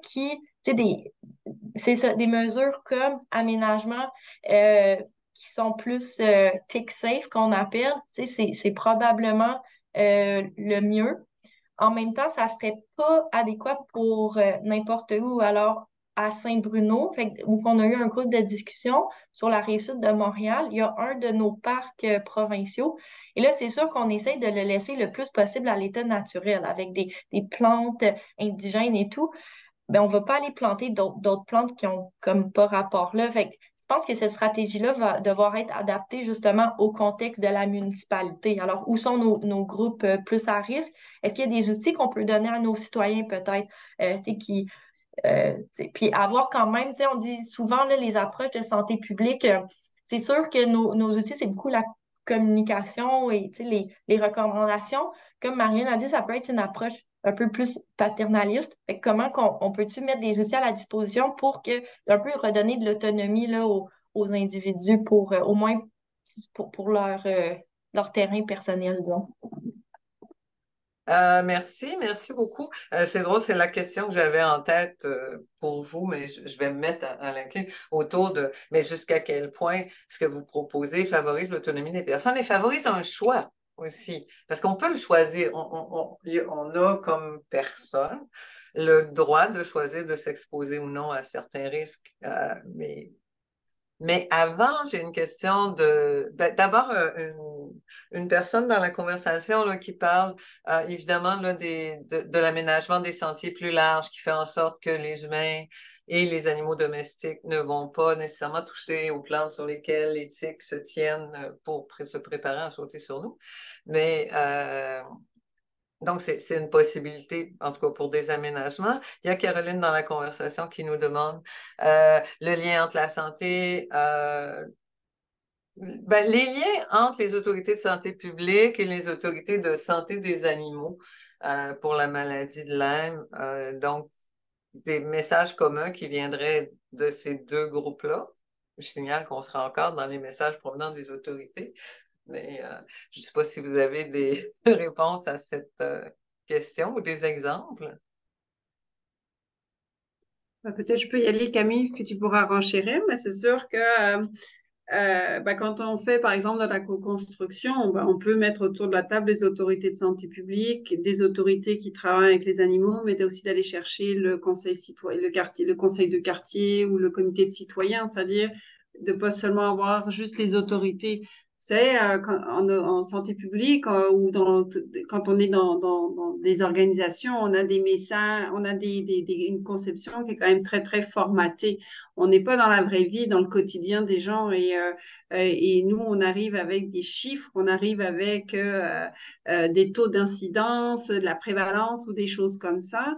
c'est ça, des mesures comme aménagement qui sont plus tick safe qu'on appelle, c'est probablement le mieux. En même temps, ça serait pas adéquat pour n'importe où. Alors, à Saint-Bruno, où on a eu un groupe de discussion sur la rive sud de Montréal, il y a un de nos parcs provinciaux. Et là, c'est sûr qu'on essaye de le laisser le plus possible à l'état naturel, avec des plantes indigènes et tout. Ben, on ne va pas aller planter d'autres plantes qui ont comme pas rapport là. Fait que je pense que cette stratégie-là va devoir être adaptée justement au contexte de la municipalité. Alors, où sont nos groupes plus à risque? Est-ce qu'il y a des outils qu'on peut donner à nos citoyens peut-être puis avoir quand même, on dit souvent là, les approches de santé publique, c'est sûr que nos outils, c'est beaucoup la communication et les recommandations. Comme Marianne a dit, ça peut être une approche un peu plus paternaliste. Fait que comment on peut-tu mettre des outils à la disposition pour un peu redonner de l'autonomie là, aux individus pour au moins pour leur terrain personnel, disons. Merci beaucoup. C'est drôle, c'est la question que j'avais en tête pour vous, mais je vais me mettre à l'inclin autour de, mais jusqu'à quel point ce que vous proposez favorise l'autonomie des personnes et favorise un choix aussi. Parce qu'on peut le choisir, on a comme personne le droit de choisir de s'exposer ou non à certains risques, mais avant, j'ai une question d'abord, une personne dans la conversation là, qui parle évidemment là, de l'aménagement des sentiers plus larges, qui fait en sorte que les humains et les animaux domestiques ne vont pas nécessairement toucher aux plantes sur lesquelles les tiques se tiennent pour se préparer à sauter sur nous. Mais donc, c'est une possibilité, en tout cas pour des aménagements. Il y a Caroline dans la conversation qui nous demande le lien entre la santé, les liens entre les autorités de santé publique et les autorités de santé des animaux pour la maladie de Lyme. Donc, des messages communs qui viendraient de ces deux groupes-là. Je signale qu'on sera encore dans les messages provenant des autorités. Mais je ne sais pas si vous avez des réponses à cette question ou des exemples. Peut-être je peux y aller, Camille, que tu pourras renchérir, mais c'est sûr que quand on fait, par exemple, de la co-construction, on peut mettre autour de la table des autorités de santé publique, des autorités qui travaillent avec les animaux, mais aussi d'aller chercher le conseil citoyen, le conseil de quartier ou le comité de citoyens, c'est-à-dire de pas seulement avoir juste les autorités. Vous savez, en santé publique ou quand on est dans des organisations, on a des messages, on a une conception qui est quand même très, très formatée. On n'est pas dans la vraie vie, dans le quotidien des gens et nous, on arrive avec des chiffres, on arrive avec des taux d'incidence, de la prévalence ou des choses comme ça.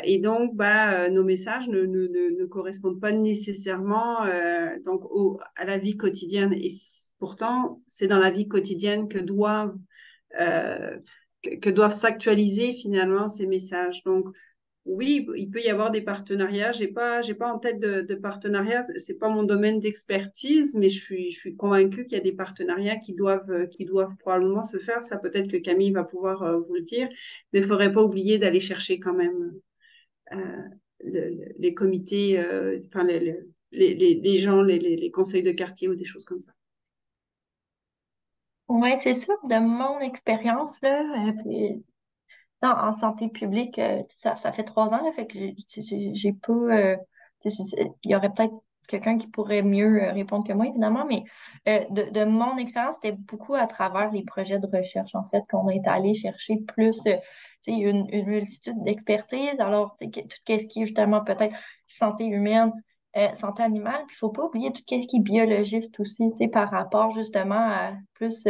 Et donc, nos messages ne correspondent pas nécessairement donc à la vie quotidienne. Et pourtant, c'est dans la vie quotidienne que doivent s'actualiser finalement ces messages. Donc, oui, il peut y avoir des partenariats. J'ai pas en tête de partenariat. C'est pas mon domaine d'expertise, mais je suis convaincue qu'il y a des partenariats qui doivent probablement se faire. Ça, peut-être que Camille va pouvoir vous le dire, mais il faudrait pas oublier d'aller chercher quand même les comités, enfin les gens, les conseils de quartier ou des choses comme ça. Oui, c'est sûr, de mon expérience, là, puis, en santé publique, ça fait 3 ans, là, fait que j'ai pas. Il y aurait peut-être quelqu'un qui pourrait mieux répondre que moi, évidemment, mais de mon expérience, c'était beaucoup à travers les projets de recherche, en fait, qu'on est allé chercher plus, une multitude d'expertises. Alors, tout ce qui est justement peut-être santé humaine, santé animale, puis il faut pas oublier tout ce qui est biologiste aussi, par rapport justement à plus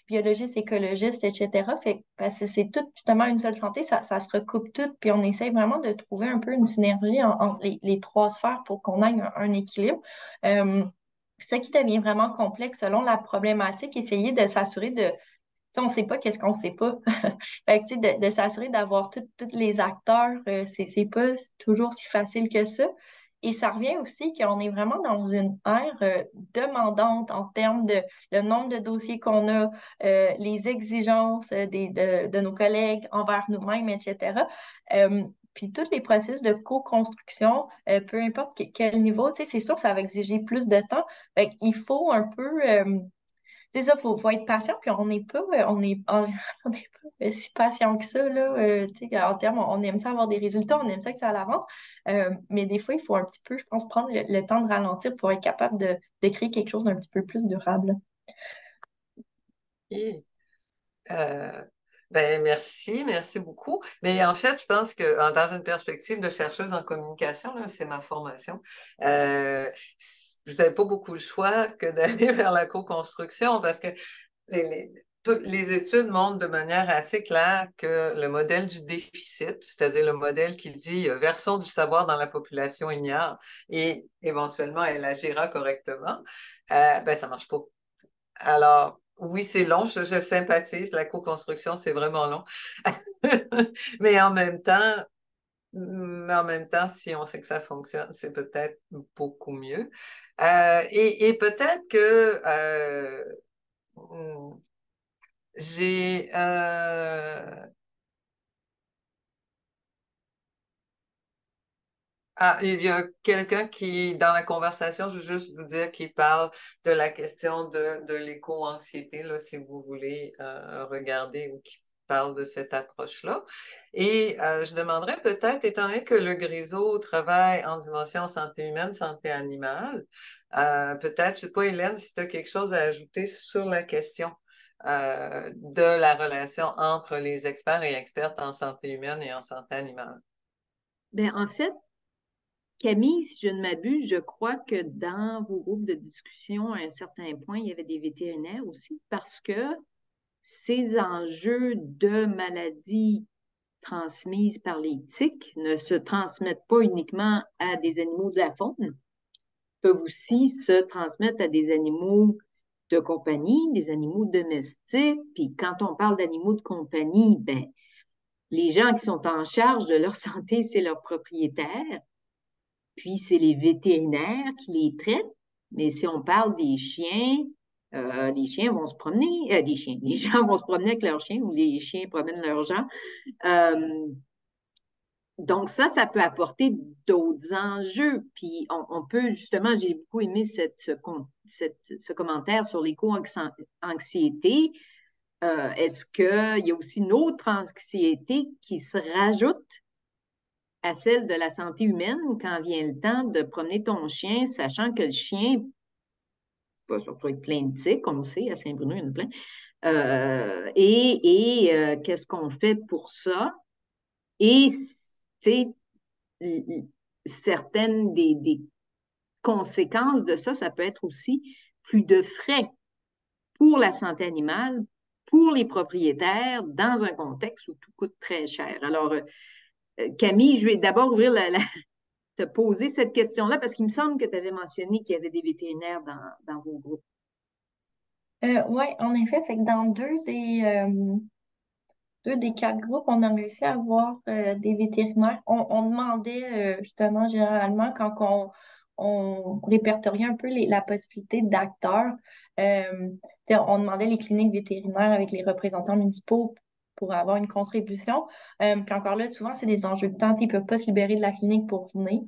biologiste, écologiste, etc. Fait que, parce que c'est tout justement une seule santé, ça se recoupe tout, puis on essaie vraiment de trouver un peu une synergie entre les trois sphères pour qu'on ait un équilibre. Ça qui devient vraiment complexe selon la problématique, essayer de s'assurer de on ne sait pas qu'est-ce qu'on ne sait pas. Fait que, de s'assurer d'avoir tous les acteurs, c'est pas toujours si facile que ça. Et ça revient aussi qu'on est vraiment dans une ère demandante en termes de le nombre de dossiers qu'on a, les exigences de nos collègues envers nous-mêmes, etc. Puis tous les processus de co-construction, peu importe quel niveau, c'est sûr que ça va exiger plus de temps. Fait qu'il faut un peu c'est ça, faut être patient, puis on n'est pas, on n'est pas si patient que ça, là. Tu sais, en termes, on aime ça avoir des résultats, on aime ça que ça avance. Mais des fois, il faut un petit peu, je pense, prendre le temps de ralentir pour être capable de créer quelque chose d'un petit peu plus durable. Et, euh, merci beaucoup. Mais en fait, je pense que dans une perspective de chercheuse en communication, là, c'est ma formation, vous n'avez pas beaucoup le choix que d'aller vers la co-construction parce que toutes les études montrent de manière assez claire que le modèle du déficit, c'est-à-dire le modèle qui dit versons du savoir dans la population ignare et éventuellement elle agira correctement, ça ne marche pas. Alors, oui, c'est long, je sympathise, la co-construction, c'est vraiment long. Mais en même temps, si on sait que ça fonctionne, c'est peut-être beaucoup mieux. Et peut-être que j'ai il y a quelqu'un qui, dans la conversation, je veux juste vous dire, qui parle de la question de l'éco-anxiété, là, si vous voulez regarder ou qui parle de cette approche-là. Et je demanderais peut-être, étant donné que le GRISO travaille en dimension santé humaine, santé animale, peut-être, je ne sais pas, Hélène, si tu as quelque chose à ajouter sur la question de la relation entre les experts et expertes en santé humaine et en santé animale. Bien, en fait, Camille, si je ne m'abuse, je crois que dans vos groupes de discussion, à un certain point, il y avait des vétérinaires aussi, parce que ces enjeux de maladies transmises par les tiques ne se transmettent pas uniquement à des animaux de la faune, peuvent aussi se transmettre à des animaux de compagnie, des animaux domestiques. Puis quand on parle d'animaux de compagnie, ben, les gens qui sont en charge de leur santé, c'est leurs propriétaires. Puis c'est les vétérinaires qui les traitent. Mais si on parle des chiens, les chiens vont se promener, les gens vont se promener avec leurs chiens ou les chiens promènent leurs gens. Donc ça peut apporter d'autres enjeux. Puis on peut justement, j'ai beaucoup aimé ce commentaire sur l'éco-anxiété. Est-ce qu'il y a aussi une autre anxiété qui se rajoute à celle de la santé humaine quand vient le temps de promener ton chien, sachant que le chien va surtout être plein de tiques, on le sait, à Saint-Bruno, il y en a plein. Qu'est-ce qu'on fait pour ça? Et, tu sais, certaines des conséquences de ça, ça peut être aussi plus de frais pour la santé animale, pour les propriétaires, dans un contexte où tout coûte très cher. Alors, Camille, je vais d'abord te poser cette question-là parce qu'il me semble que tu avais mentionné qu'il y avait des vétérinaires dans vos groupes. Oui, en effet, fait que dans deux des 4 groupes, on a réussi à avoir des vétérinaires. On demandait justement généralement quand on répertoriait un peu la possibilité d'acteurs, on demandait les cliniques vétérinaires avec les représentants municipaux pour avoir une contribution. Puis encore là, souvent, c'est des enjeux de temps. Ils ne peuvent pas se libérer de la clinique pour venir.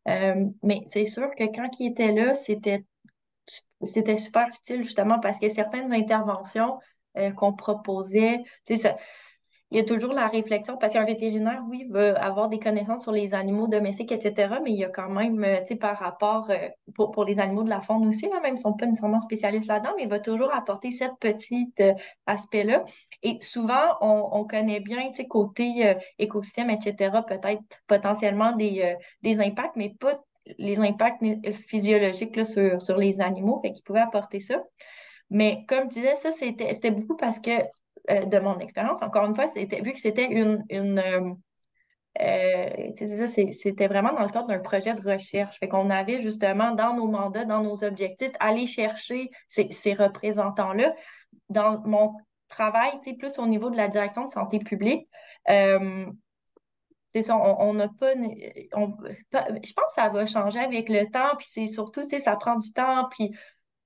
Mais c'est sûr que quand ils étaient là, c'était super utile justement parce que certaines interventions qu'on proposait, tu sais, il y a toujours la réflexion, parce qu'un vétérinaire, oui, veut avoir des connaissances sur les animaux domestiques, etc., mais il y a quand même, tu sais, par rapport, pour les animaux de la faune aussi, là, même s'ils ne sont pas nécessairement spécialistes là-dedans, mais il va toujours apporter cette petite aspect-là. Et souvent, on connaît bien, tu sais, côté écosystème, etc., peut-être potentiellement des impacts, mais pas les impacts physiologiques là, sur les animaux, fait qu'ils pouvaient apporter ça. Mais comme je disais, ça, c'était beaucoup parce que de mon expérience, encore une fois, vu que c'était c'était vraiment dans le cadre d'un projet de recherche. Fait qu'on avait justement dans nos mandats, dans nos objectifs, aller chercher ces représentants-là. Dans mon travail, plus au niveau de la direction de santé publique, c'est ça, on n'a pas, je pense que ça va changer avec le temps, puis c'est surtout, ça prend du temps, puis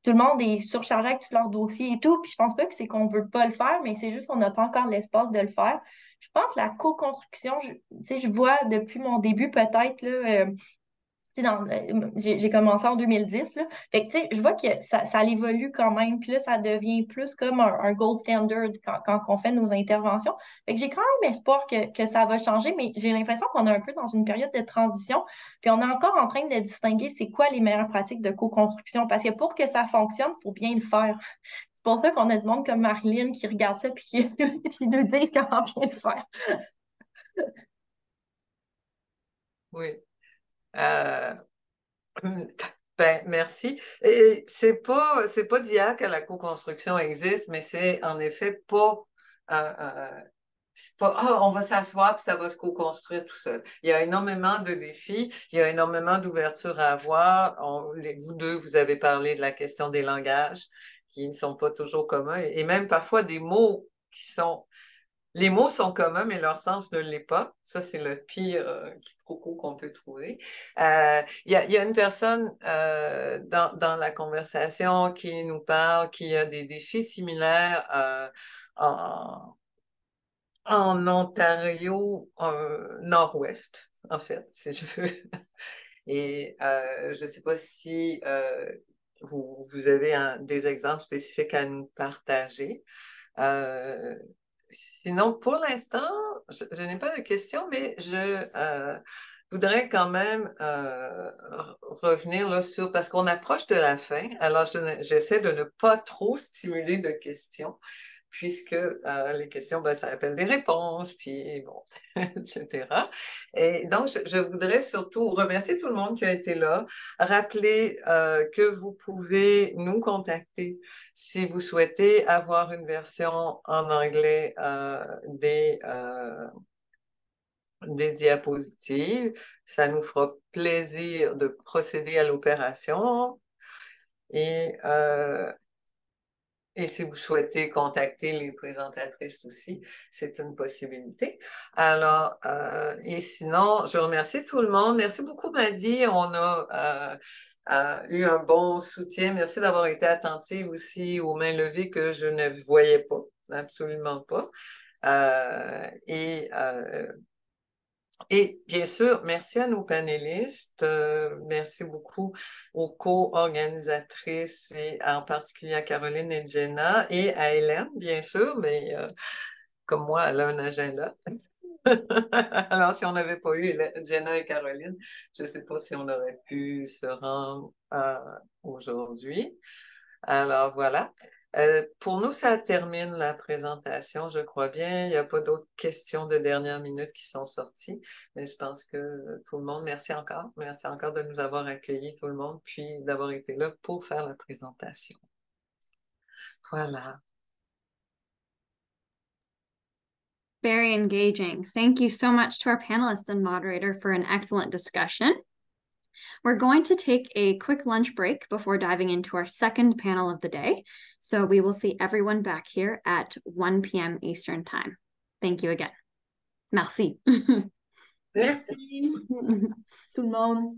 tout le monde est surchargé avec tous leurs dossiers et tout. Puis je pense pas que c'est qu'on veut pas le faire, mais c'est juste qu'on n'a pas encore l'espace de le faire. Je pense que la co-construction, je vois depuis mon début peut-être, là, j'ai commencé en 2010, là. Fait que, tu sais, je vois que ça évolue quand même. Puis là, ça devient plus comme un gold standard quand on fait nos interventions. Fait que j'ai quand même espoir que ça va changer, mais j'ai l'impression qu'on est un peu dans une période de transition. Puis on est encore en train de distinguer c'est quoi les meilleures pratiques de co-construction. Parce que pour que ça fonctionne, il faut bien le faire. C'est pour ça qu'on a du monde comme Marilyn qui regarde ça puis qui nous dit comment bien le faire. Oui. Ben, merci. Et c'est pas d'hier que la co-construction existe, mais c'est en effet pas, c'est pas, on va s'asseoir puis ça va se co-construire tout seul. Il y a énormément de défis, il y a énormément d'ouverture à avoir. Vous deux, vous avez parlé de la question des langages qui ne sont pas toujours communs et même parfois des mots les mots sont communs, mais leur sens ne l'est pas. Ça, c'est le pire quiproquo qu'on peut trouver. Il y a une personne dans la conversation qui nous parle qui a des défis similaires en Ontario nord-ouest, en fait, si je veux. Et je ne sais pas si vous avez des exemples spécifiques à nous partager. Sinon, pour l'instant, je n'ai pas de questions, mais je voudrais quand même revenir là sur, parce qu'on approche de la fin, alors j'essaie de ne pas trop stimuler de questions, puisque les questions, ben, ça appelle des réponses, puis bon, etc. Et donc, je voudrais surtout remercier tout le monde qui a été là, rappeler que vous pouvez nous contacter si vous souhaitez avoir une version en anglais des diapositives. Ça nous fera plaisir de procéder à l'opération. Et si vous souhaitez contacter les présentatrices aussi, c'est une possibilité. Alors, et sinon, je remercie tout le monde. Merci beaucoup, Maddy. On a eu un bon soutien. Merci d'avoir été attentive aussi aux mains levées que je ne voyais pas, absolument pas. Et bien sûr, merci à nos panélistes, merci beaucoup aux co-organisatrices et en particulier à Caroline et Jenna et à Hélène, bien sûr, mais comme moi, elle a un agenda. Alors, si on n'avait pas eu Jenna et Caroline, je ne sais pas si on aurait pu se rendre aujourd'hui. Alors, voilà. Pour nous, ça termine la présentation, je crois bien. Il n'y a pas d'autres questions de dernière minute qui sont sorties, mais je pense que tout le monde, merci encore. Merci encore de nous avoir accueillis, tout le monde, puis d'avoir été là pour faire la présentation. Voilà. Very engaging. Thank you so much to our panelists and moderator for an excellent discussion. We're going to take a quick lunch break before diving into our second panel of the day. So we will see everyone back here at 1 p.m. Eastern Time. Thank you again. Merci. Merci. Tout le monde.